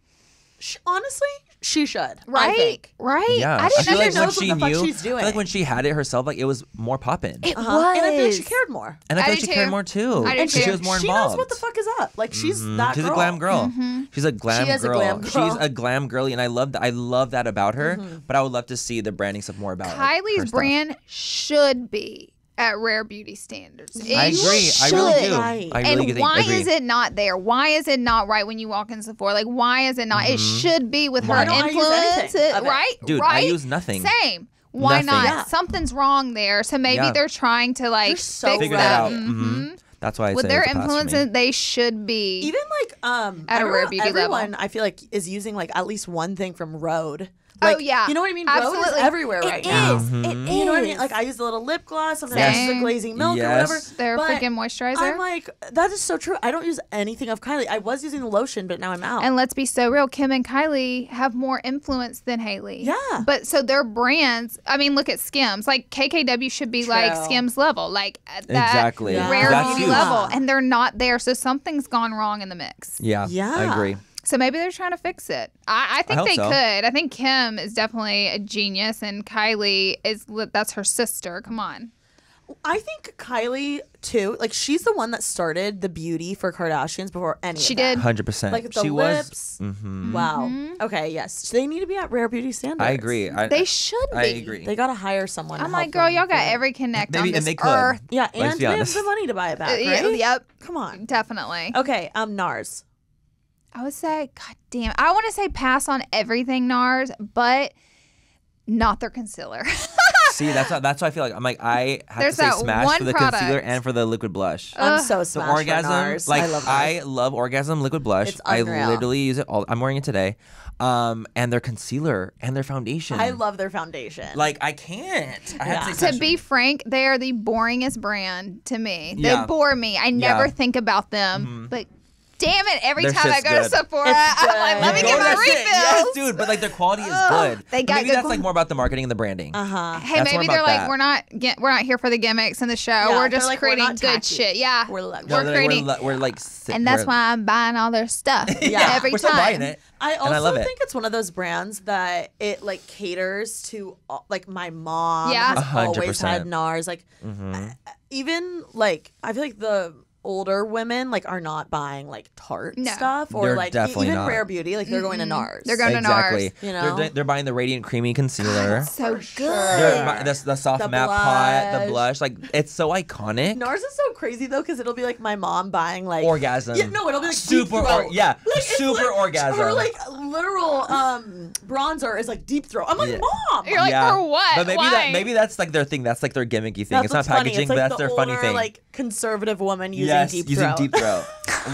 Honestly, she should. Right? I think. Right? Yeah, I didn't feel like understand. when knows she what the fuck knew, she's I feel doing. like when she had it herself, like it was more poppin'. It And was. I feel like she cared more. And I I feel like do she cared too. more too. I do And too. she was more She involved. knows what the fuck is up. Like she's that She's girl. a glam girl. She's a glam She is a girl. glam girl. She's a glam girly, and I love that. I love that about her. But I would love to see the branding stuff more about like, her Kylie's stuff. brand should be at Rare Beauty standards. I It agree. I should. really do. Right. I really And why agree. is it not there? Why is it not right when you walk in Sephora? Like, why is it not? It should be with Why her don't I use influence, anything of it? right? Dude, right? I use nothing. Same. Why Nothing. not? Yeah. Something's wrong there. So maybe Yeah. they're trying to like You're so fix Figure right. that out. Mhm. That's why I With say their it's a pass for me. influence, they should be. Even like At a Rare everyone- Beauty level. everyone I feel like is using like at least one thing from Rhode. Oh, Like, yeah. you know what I mean? Rhode is Absolutely. everywhere right It now. is. It is. You know what I mean? Like I use the little lip gloss, sometimes I use the Same. glazing milk or Yes. whatever. Their but freaking moisturizer. I'm like, that is so true. I don't use anything of Kylie. I was using the lotion, but now I'm out. And let's be so real, Kim and Kylie have more influence than Hailey. Yeah. But so their brands, I mean, look at Skims. Like KKW should be like True. Skims level, like at that Exactly. Yeah. Rare That's Beauty huge. level. And they're not there. So something's gone wrong in the mix. Yeah. Yeah. I agree. So maybe they're trying to fix it. I think hope they so. could. I think Kim is definitely a genius, and Kylie that's her sister. Come on. I think Kylie too. Like she's the one that started the beauty for Kardashians before any. She of that. did. 100%. Like the she lips. was. Wow. Okay. Yes. They need to be at Rare Beauty standards. I agree. They should be. I agree. They gotta hire someone. I'm to like, help girl, them y'all got do it. every connect Maybe- on this and they could. earth. Yeah, Let's and be they have honest. the money to buy it back, right? Yep. Come on. Definitely. Okay. NARS. I would say, God damn, I want to say pass on everything NARS, but not their concealer. See, that's why I feel like I have There's to say that smash one for the product. concealer and for the liquid blush. I'm so The smashed for Orgasm, NARS. like I love Orgasm liquid blush. It's I unreal. literally use it all. I'm wearing it today. And their concealer and their foundation. I love their foundation. Like I can't. I have to say To smash be frank, they are the boringest brand to me. They Yeah. bore me. I never Yeah. think about them, but damn it, every Their time I shit's go to good. Sephora, It's I'm like, let me good. get Go to my that shit. refills. Yes, dude. But like their quality is good. They got Maybe good that's like more about the marketing and the branding. Hey, That's more maybe they're about like, that. we're not here for the gimmicks in the show. Yeah, we're they're just like, we're creating not good tacky. shit. Yeah, We're luxury. No, we're creating, we're like, and that's we're- why I'm buying all their stuff. Yeah. every we're time. still buying it. I and I also love it. think it's one of those brands that it like caters to like my mom Yeah. has always 100%. had NARS. Like even like I feel like the older women like are not buying like Tarte No. stuff or They're like definitely even not. Rare Beauty. Like they're going to NARS. They're going to Exactly. NARS. You know? They're buying the Radiant Creamy Concealer. So For sure. good. The soft The matte pot, the blush. blush. Like it's so iconic. NARS is so crazy though because it'll be like my mom buying like Orgasm. Yeah, no, it'll be like super. deep throat. Yeah, Like, it's super like, orgasm. Her like literal bronzer is like deep throat. I'm like, Yeah. Mom. You're like, for what? But Why? maybe that's like their thing. That's like their gimmicky thing. That's It's not what's funny. packaging, It's but like that's the their funny older, thing. like conservative woman using yes, deep using throat. deep throat.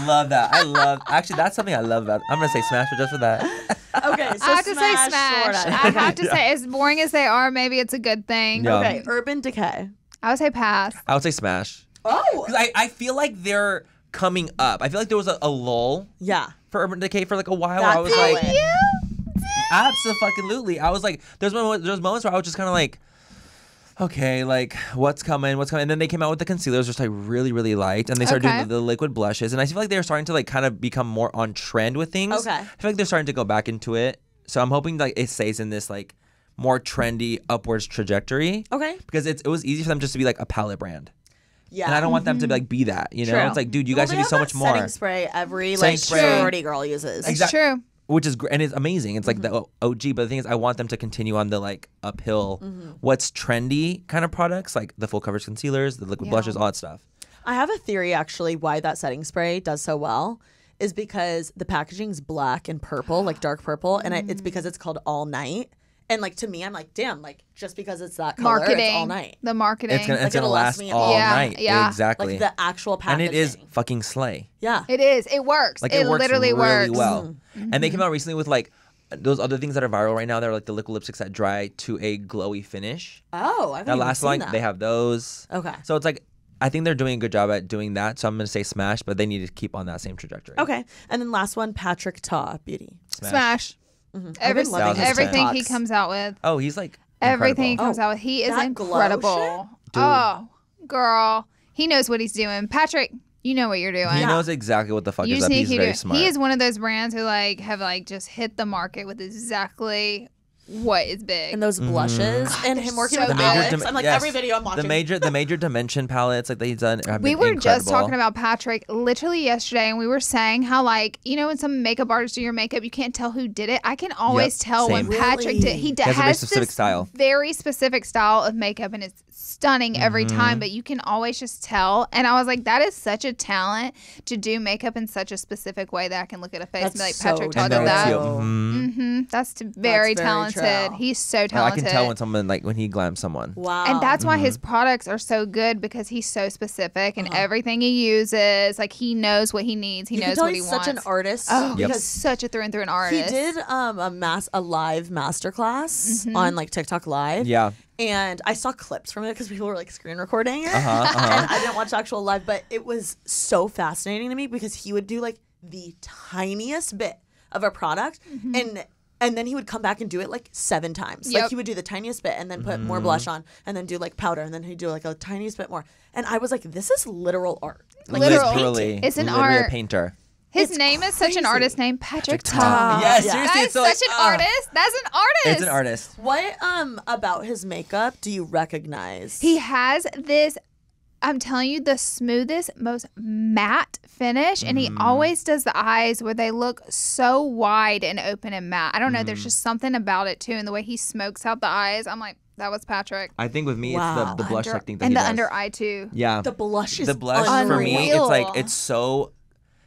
Love that. I love. Actually, that's something I love about. I'm gonna say smash for just for that. Okay, so I have to say smash. sorta. I have to say, as boring as they are, maybe it's a good thing. Yeah. Okay, Urban Decay. I would say pass. I would say smash. Oh, 'Cause I feel like they're coming up. I feel like there was a lull yeah. for Urban Decay for like a while. That Where I was like, palette. absolutely. I was like, there's moments where I was just kind of like, okay, like what's coming? And then they came out with the concealers, which I really, really liked, and they started Okay. doing the liquid blushes, and I feel like they're starting to like kind of become more on trend with things. Okay. I feel like they're starting to go back into it, so I'm hoping like it stays in this like more trendy upwards trajectory. Okay. Because it was easy for them just to be like a palette brand, Yeah. and I don't want them to like be that. You know, True. it's like, dude, you Well, guys they should be have so that much more. Setting spray every Setting like spray. sorority girl uses. It's true. Which is great, and it's amazing. It's like Mm-hmm. the OG, but the thing is, I want them to continue on the like uphill, Mm-hmm. what's trendy kind of products, like the full coverage concealers, the liquid Yeah. blushes, all that stuff. I have a theory actually why that setting spray does so well is because the packaging's black and purple, like dark purple, and it's because it's called All Night. And like to me, I'm like, damn, like just because it's that color, Marketing. it's all night. The marketing. It's gonna it'll last last me all Yeah, night. yeah. Exactly. Like the actual and packaging. it is fucking slay. Yeah. It is. It works. Like it works literally really works. well. And they came Mm-hmm. out recently with like those other things that are viral right now. They're like the liquid lipsticks that dry to a glowy finish. Oh, I haven't That even last seen line, that. they have those. Okay. So it's like I think they're doing a good job at doing that. So I'm gonna say smash, but they need to keep on that same trajectory. Okay. And then last one, Patrick Ta Beauty. Smash. I've been loving his Everything he TikToks. comes out with. Oh, he's like Everything he incredible. comes out with. He is that glow incredible. Oh, girl. He knows what he's doing. Patrick, you know what you're doing. He knows exactly what the fuck You is just up. need to He's keep very doing. smart. He is one of those brands who like have like just hit the market with exactly what is big. And those blushes and him working so with good. Alex. I'm like, yes. every video I'm watching. The major dimension palettes like that he's done. Have We been were just incredible. talking about Patrick literally yesterday, and we were saying how, like, you know, when some makeup artists do your makeup, you can't tell who did it. I can always tell when same. Patrick did. Really? He has a very has specific this style. very specific style of makeup, and it's stunning every Mm-hmm. time. But you can always just tell. And I was like, that is such a talent to do makeup in such a specific way that I can look at a face and be like, That's so Patrick taught And you know that. it's you. Mhm. Mm-hmm. That's very very talented. true. He's so I talented. can tell when someone like when he glams someone. Wow. And that's why Mm-hmm. his products are so good because he's so specific Uh-huh. and everything he uses, like he knows what he needs. He you can knows tell what he he's wants. such an artist. Oh, Yep. because such a through and through an he artist. did a live masterclass Mm-hmm. on like TikTok Live. Yeah. And I saw clips from it because people were like screen recording it. Uh-huh. And I didn't watch the actual live, but it was so fascinating to me because he would do like the tiniest bit of a product and then he would come back and do it like 7 times. Yep. Like he would do the tiniest bit and then put Mm-hmm. more blush on and then do like powder and then he'd do like a tiniest bit more. And I was like, this is literal art. Like Literal. he's Literally. painting. It's an literally art. a painter. His It's name is such an crazy. artist name, Patrick Tom. Tom. Yeah, Yeah. seriously, That is it's so, like, such an artist. That's an artist. It's an artist. What about his makeup do you recognize? He has this, I'm telling you, the smoothest, most matte finish. And he always does the eyes where they look so wide and open and matte. I don't know. There's just something about it, too. And the way he smokes out the eyes, I'm like, that was Patrick. I think with me Wow. it's the blush technique that And he the does. under eye, too. Yeah. the blush is The blush for me, unreal. it's like it's so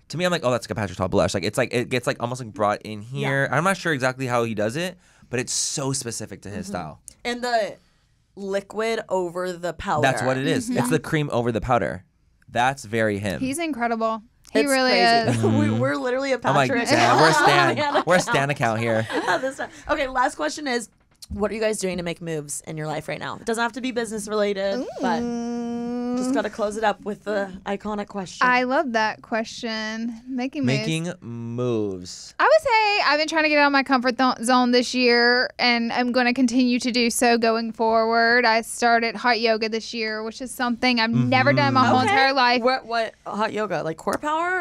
to me, I'm like, oh, that's like a Patrick Tall blush. Like it's like it gets like almost like brought in here. I'm not sure exactly how he does it, but it's so specific to his style. And the liquid over the powder. That's what it is. It's the cream over the powder. That's very him. He's incredible. He It's really crazy. is. We're literally a I'm like, Patrick. we're a Stan account here. Okay, last question is, what are you guys doing to make moves in your life right now? It doesn't have to be business related, but just got to close it up with the iconic question. I love that question. Making moves. I would say I've been trying to get out of my comfort zone this year, and I'm going to continue to do so going forward. I started hot yoga this year, which is something I've never done my whole entire life. What hot yoga? Like core power?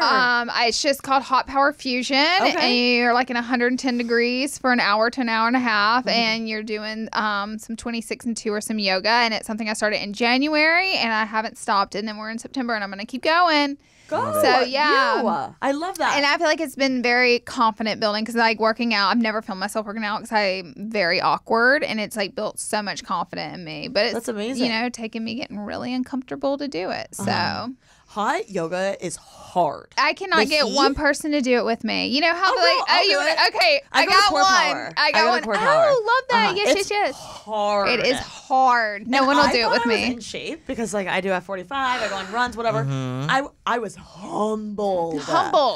It's just called Hot Power Fusion, and you're like in 110 degrees for an hour to an hour and a half, and you're doing some 26 and 2 or some yoga, and it's something I started in January, and I haven't stopped, and then we're in September, and I'm going to keep going. Go. So yeah, I love that. and I feel like it's been very confident building because like working out, I've never filmed myself working out because I'm very awkward, and it's like built so much confidence in me. But it's That's amazing. You know, taking me getting really uncomfortable to do it. So hot yoga is hard. I cannot get one person to do it with me. You know how I'll do it. okay, I go to got core one. power. I got one. core power. Oh, love that. It's Yes. hard. It is hard. No And one will I do it thought with I was me. in shape because like I do at 45, I go on runs, whatever. I was humbled.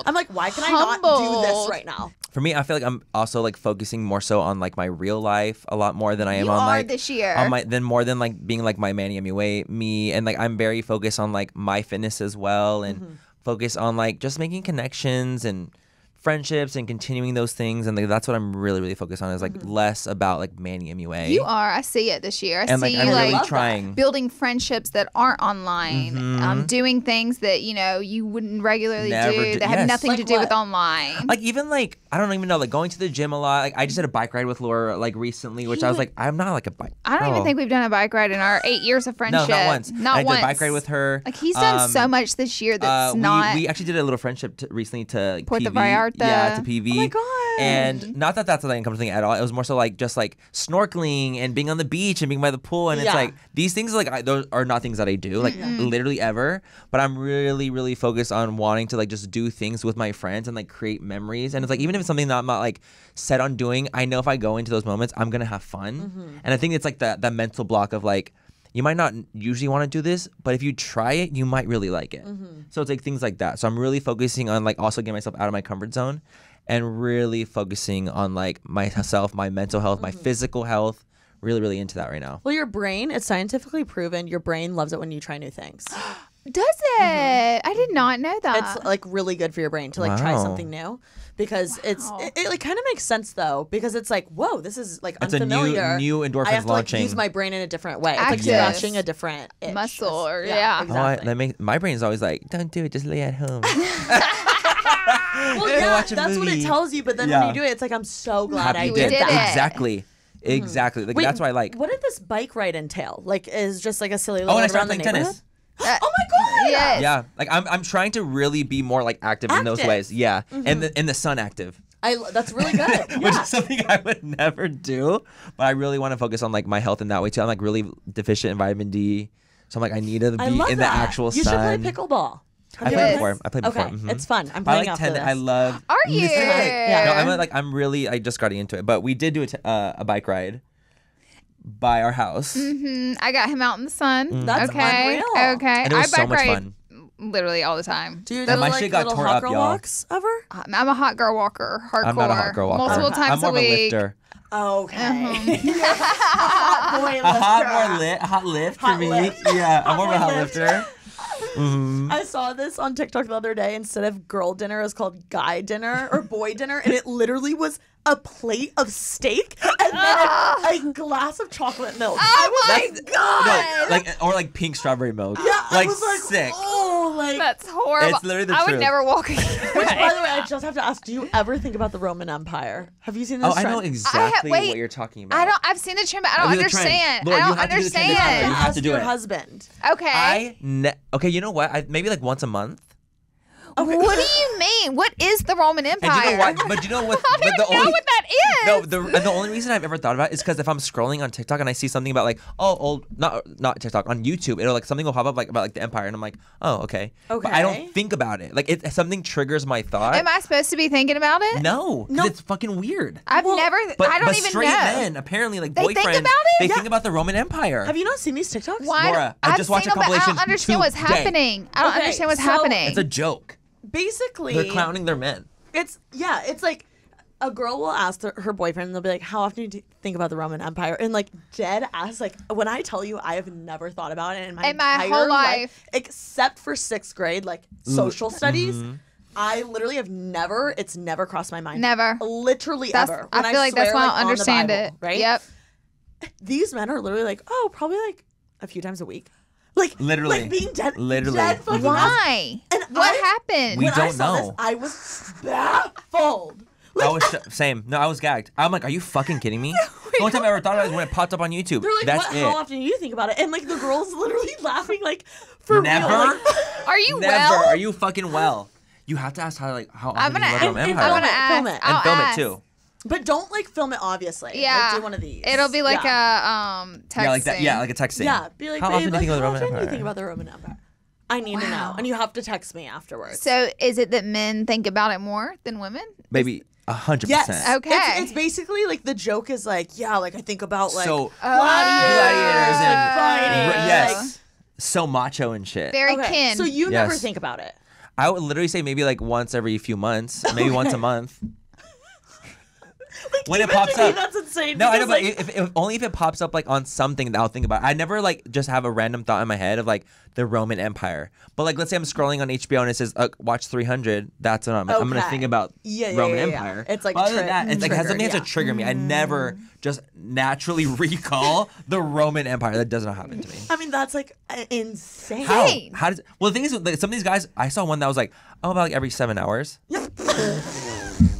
I'm like, why can I not do this right now? For me, I feel like I'm also like focusing more so on like my real life a lot more than I am You on are like this year. on my more than like being like my Manny MUA me, and like I'm very focused on like my fitness as well, and focus on like just making connections and friendships and continuing those things, and like, that's what I'm really focused on is like less about like Manny MUA. You are. I see it this year. I and see like you I'm really like trying. building friendships that aren't online, doing things that you know you wouldn't regularly Never do do- that have yes. nothing Like to do with what? online. Like even like I don't even know, like going to the gym a lot. Like I just did a bike ride with Laura like recently, which I was like, I'm not like a bike. I don't even think we've done a bike ride in our 8 years of friendship. No, not once. Not I once. did a bike ride with her. Like he's done so much this year that's not. We actually did a little friendship recently to like, Puerto PV. Vallarta. Yeah, to PV. Oh my God. And not that that's an uncomfortable thing at all. It was more so like just like snorkeling and being on the beach and being by the pool. And it's like these things like those are not things that I do like literally ever. But I'm really focused on wanting to like just do things with my friends and like create memories. And it's like even if it's something that I'm not like set on doing, I know if I go into those moments, I'm gonna have fun. And I think it's like that mental block of like, you might not usually want to do this, but if you try it, you might really like it. So it's like things like that. So I'm really focusing on like also getting myself out of my comfort zone and really focusing on like myself, my mental health, my physical health. Really into that right now. Well, your brain, it's scientifically proven, your brain loves it when you try new things. Does it? I did not know that. It's like really good for your brain to like try something new because it like kind of makes sense though, because it's like, whoa, this is like It's unfamiliar. a new endorphins I have to launching. like use my brain in a different way. It's like Active. scratching a different itch. Muscle or exactly. My brain's always like, don't do it, just lay at home. Well, yeah, watch a that's what it movie. tells you. But then when you do it, it's like, I'm so glad I Happy did did that. it. Exactly. Like Wait, that's why I like. What did this bike ride entail? Like, is just like a silly Oh, little and I around started the playing neighborhood? tennis. Oh my god! Yes. Yeah, like I'm trying to really be more like active in those Active. ways. Yeah, and in the sun active. That's really good. Which is something I would never do, but I really want to focus on like my health in that way too. I'm like really deficient in vitamin D, so I'm like I need to be I love in the that. actual You sun. should play pickleball. I played before. Okay, Mhm. it's fun. I'm I playing like after tennis. this. I love. Are you? Yeah. No, I just got into it, but we did do a bike ride by our house. I got him out in the sun. That's okay. unreal. Okay. And it was I so bike much ride fun. literally all the time. Do you And do my like shit got little tore hot up, girl y'all. walks ever? I'm a hot girl walker. Hardcore. I'm not a hot girl walker. Multiple times I'm more a week. of a lifter. Okay. Hot boy lifter. A hot lift Hot for me. lift. Yeah, I'm more of a Hot hot lift. lifter. I saw this on TikTok the other day. Instead of girl dinner, it was called guy dinner or boy dinner, and it literally was a plate of steak and then a glass of chocolate milk. Oh my No, like or like pink strawberry milk. Yeah, like I was like, sick. oh, like. That's horrible. It's literally the I would truth. never walk again. Which, by the way, I just have to ask: do you ever think about the Roman Empire? Have you seen this? Oh, I know trend? exactly wait, what you're talking about. I've seen the trend, but I don't do the trend. understand. Laura, I you don't have to do the trend. understand. You have Ask to do your it. husband. Okay. Okay, you know what? Maybe like once a month. What do you mean? What is the Roman Empire? And you know what? But you know what? I don't but the know only what that is. No, the only reason I've ever thought about it is because if I'm scrolling on TikTok and I see something about like, not TikTok, on YouTube, it'll like something will pop up like about like the Empire, and I'm like, oh, okay. But I don't think about it. Like something triggers my thought. Am I supposed to be thinking about it? No, it's fucking weird. I've never. I don't even straight know. men apparently like They boyfriends. think about it? They think about the Roman Empire. Have you not seen these TikToks? Why? Laura, I just watched a seen them, but I compilation don't understand what's today. happening. I don't Okay, understand what's so- happening. It's a joke. Basically, They're clowning their men. It's like a girl will ask her boyfriend, and they'll be like, "How often do you think about the Roman Empire?" And like dead ass, like when I tell you, I have never thought about it in my entire whole life, except for 6th grade, like social studies. I literally have never. It's never crossed my mind. Never. Literally That's, ever. I When feel like that's swear, why I like, don't on the understand Bible, it. Right? Yep. These men are literally like, oh, probably like a few times a week. Like Literally. like being dead. Literally. Dead fucking Why? And What happened? We when I don't saw know. This, I was baffled. I was same. No, I was gagged. I'm like, are you fucking kidding me? The only time I ever thought about it was when it popped up on YouTube. They're like, That's how it. often do you think about it? And like the girl's literally laughing like for Never. real. Like, Are you Never. well? Are you fucking well? You have to ask how I'm often gonna you love ask. Roman I'm Empire. gonna ask. Film it. And I'll film ask. it too. but don't like film it obviously. Yeah. Like, do one of these. It'll be like yeah. a texting. Yeah, like that. Yeah, like a texting. Yeah, be like, how babe, often do you think like, about the how Roman often do you Empire? think about the Roman Empire? I need to know, and you have to text me afterwards. So is it that men think about it more than women? Maybe 100%. Yes. Okay. It's basically like the joke is like, yeah, like I think about like So gladiators and fighting. yes, so macho and shit. Very Okay, kin. so you never Yes. think about it. I would literally say maybe like once every few months, maybe once a month. When it Even pops to me, up. that's insane. No, I know, because, but like, if only if it pops up like on something that I'll think about. I never like just have a random thought in my head of like the Roman Empire. But like, let's say I'm scrolling on HBO and it says watch 300. That's what I'm gonna Okay. think about Yeah, Roman yeah. Empire. It's like But other than that, it's like has something triggered, has to trigger me. I never just naturally recall the Roman Empire. That does not happen to me. I mean, that's like insane. How? Insane. How does? Well, the thing is, like, some of these guys, I saw one that was like, oh, about like every 7 hours.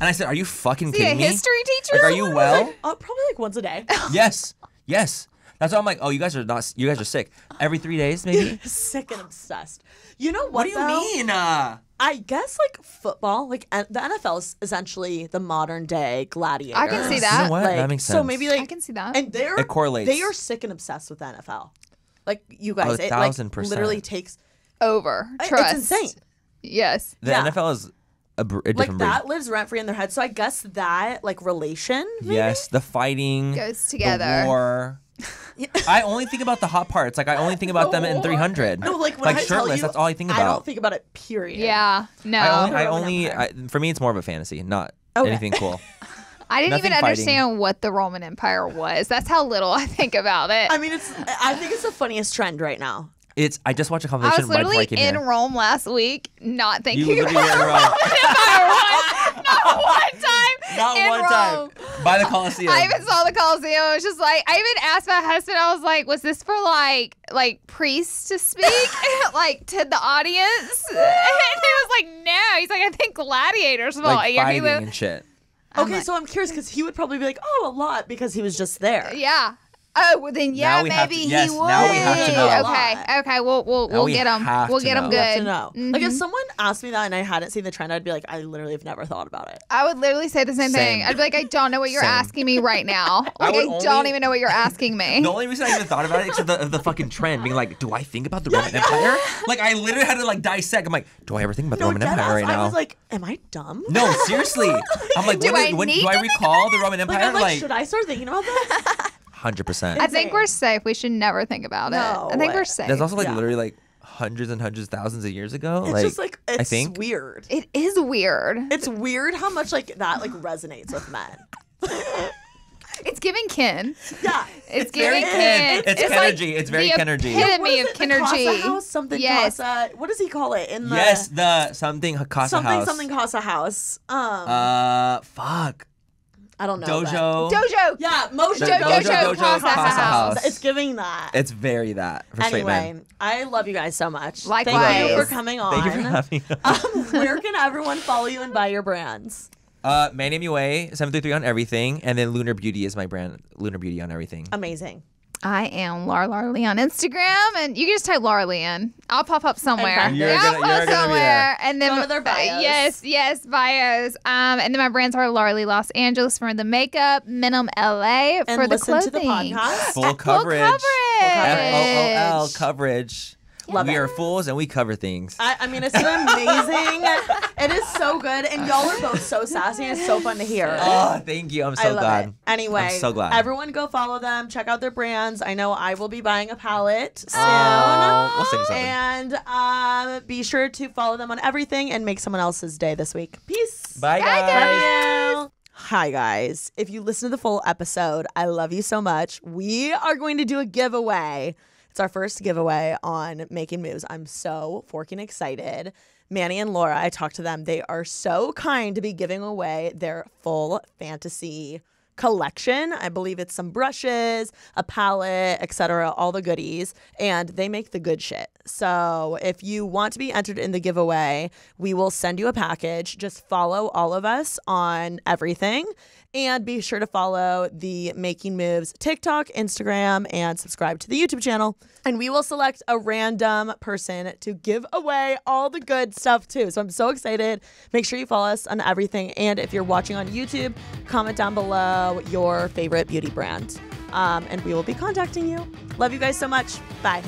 And I said, are you fucking Is he a kidding me? history teacher? Like, are you well? Probably like once a day. Yes. Yes. That's why I'm like, oh, you guys are sick. Every 3 days, maybe? Sick and obsessed. You know what? What do you though? mean? I guess like football, like the NFL is essentially the modern day gladiator. I can see You that. know what? Like, That makes sense. So maybe like I can see that. and they're It correlates. They are sick and obsessed with the NFL. Like you guys, Oh, it like 1000%. literally takes. Over. Trust. It's insane. Yes. The yeah. NFL is a different Like breed. that lives rent free in their head. So I guess that like relation. Maybe? Yes, the fighting Goes together. The war. I only think about the hot parts. Like I only think about them in 300. No, like when I tell shirtless. you, That's all I think I about. don't think about it. Period. Yeah. No. I Roman only Empire. for me it's more of a fantasy, not Okay. anything cool. I didn't Nothing even fighting. understand what the Roman Empire was. That's how little I think about it. I mean, I think it's the funniest trend right now. I just watched a I compilation was right before I literally came in here. Rome last week, not You thinking literally about were in the Rome. Roman Empire not one time. Not in one Rome. time. By the Colosseum. I even saw the Colosseum. It was just like I even asked my husband. I was like, "Was this for like priests to speak, like to the audience?" And he was like, "No." He's like, "I think gladiators." Well, like yeah, fighting he was, and shit. Okay, like- so I'm curious because he would probably be like, "Oh, a lot," because he was just there. yeah. Oh, well then, yeah, Now we have maybe to- yes, he would. now we have to know. Okay, we'll Now we get him. have We'll to get him know. good. You have to know. Like Mm-hmm. if someone asked me that and I hadn't seen the trend, I'd be like, I literally have never thought about it. I would literally say the same thing. Same. I'd be like, I don't know what you're Same. asking me right now. Like, would I don't only- even know what you're asking me. The only reason I even thought about it is the fucking trend being like, do I think about the Roman Empire? Like I literally had to like dissect. I'm like, do I ever think about the Roman dead Empire ass, right now? I was like, am I dumb? No, seriously. I'm like, Do I when need do I to think recall the Roman Like, Empire? I'm like, should I start thinking about that? 100%. I think we're safe. We should never think about No. it. I think we're safe. That's also like Yeah. literally like hundreds and hundreds, thousands of years ago. It's just like it's I think weird. It is weird. It's weird how much like that like resonates with men. It's giving kin. Yeah, It's very giving kin. kin. It's kinergy. It's very the kinergy. epitome of What is it? The Casa kinergy. house, something Yes. Casa. What does he call it in the Yes, the something Casa something house. something Casa house? Fuck. I don't know. Dojo. Dojo. Yeah, motion Dojo, Casa house. It's giving that. It's very that for straight Anyway, men. I love you guys so much. Likewise. Thank you for Love you. coming on. Thank you for having us. Where can everyone follow you and buy your brands? Manny MUA 733 on everything, and then Lunar Beauty is my brand. Lunar Beauty on everything. Amazing. I am LarLarLee on Instagram, and you can just type LarLarLee in. I'll pop up somewhere. And You're gonna be there. And then Go to their bios. Yes, bios. And then my brands are LarLarLee Los Angeles for the makeup, Minim LA for And the listen clothing. to the podcast. Full coverage. Full FOOL coverage. Love we it. are fools and we cover things. I mean, it's amazing. It is so good. And y'all are both so sassy. And it's so fun to hear. Oh, thank you. I'm I so love glad. it. Anyway, I'm so glad. Everyone go follow them. Check out their brands. I know I will be buying a palette soon. We'll send you something. And be sure to follow them on everything and make someone else's day this week. Peace. Bye, guys. Love you. Hi, guys. If you listen to the full episode, I love you so much. We are going to do a giveaway. It's our first giveaway on Making Moves. I'm so forking excited. Manny and Laura, I talked to them. They are so kind to be giving away their full fantasy collection. I believe it's some brushes, a palette, etc., all the goodies, and they make the good shit. So if you want to be entered in the giveaway, we will send you a package. Just follow all of us on everything, and be sure to follow the Making Moves TikTok, Instagram, and subscribe to the YouTube channel. And we will select a random person to give away all the good stuff too. So I'm so excited. Make sure you follow us on everything. And if you're watching on YouTube, comment down below your favorite beauty brand. And we will be contacting you. Love you guys so much. Bye.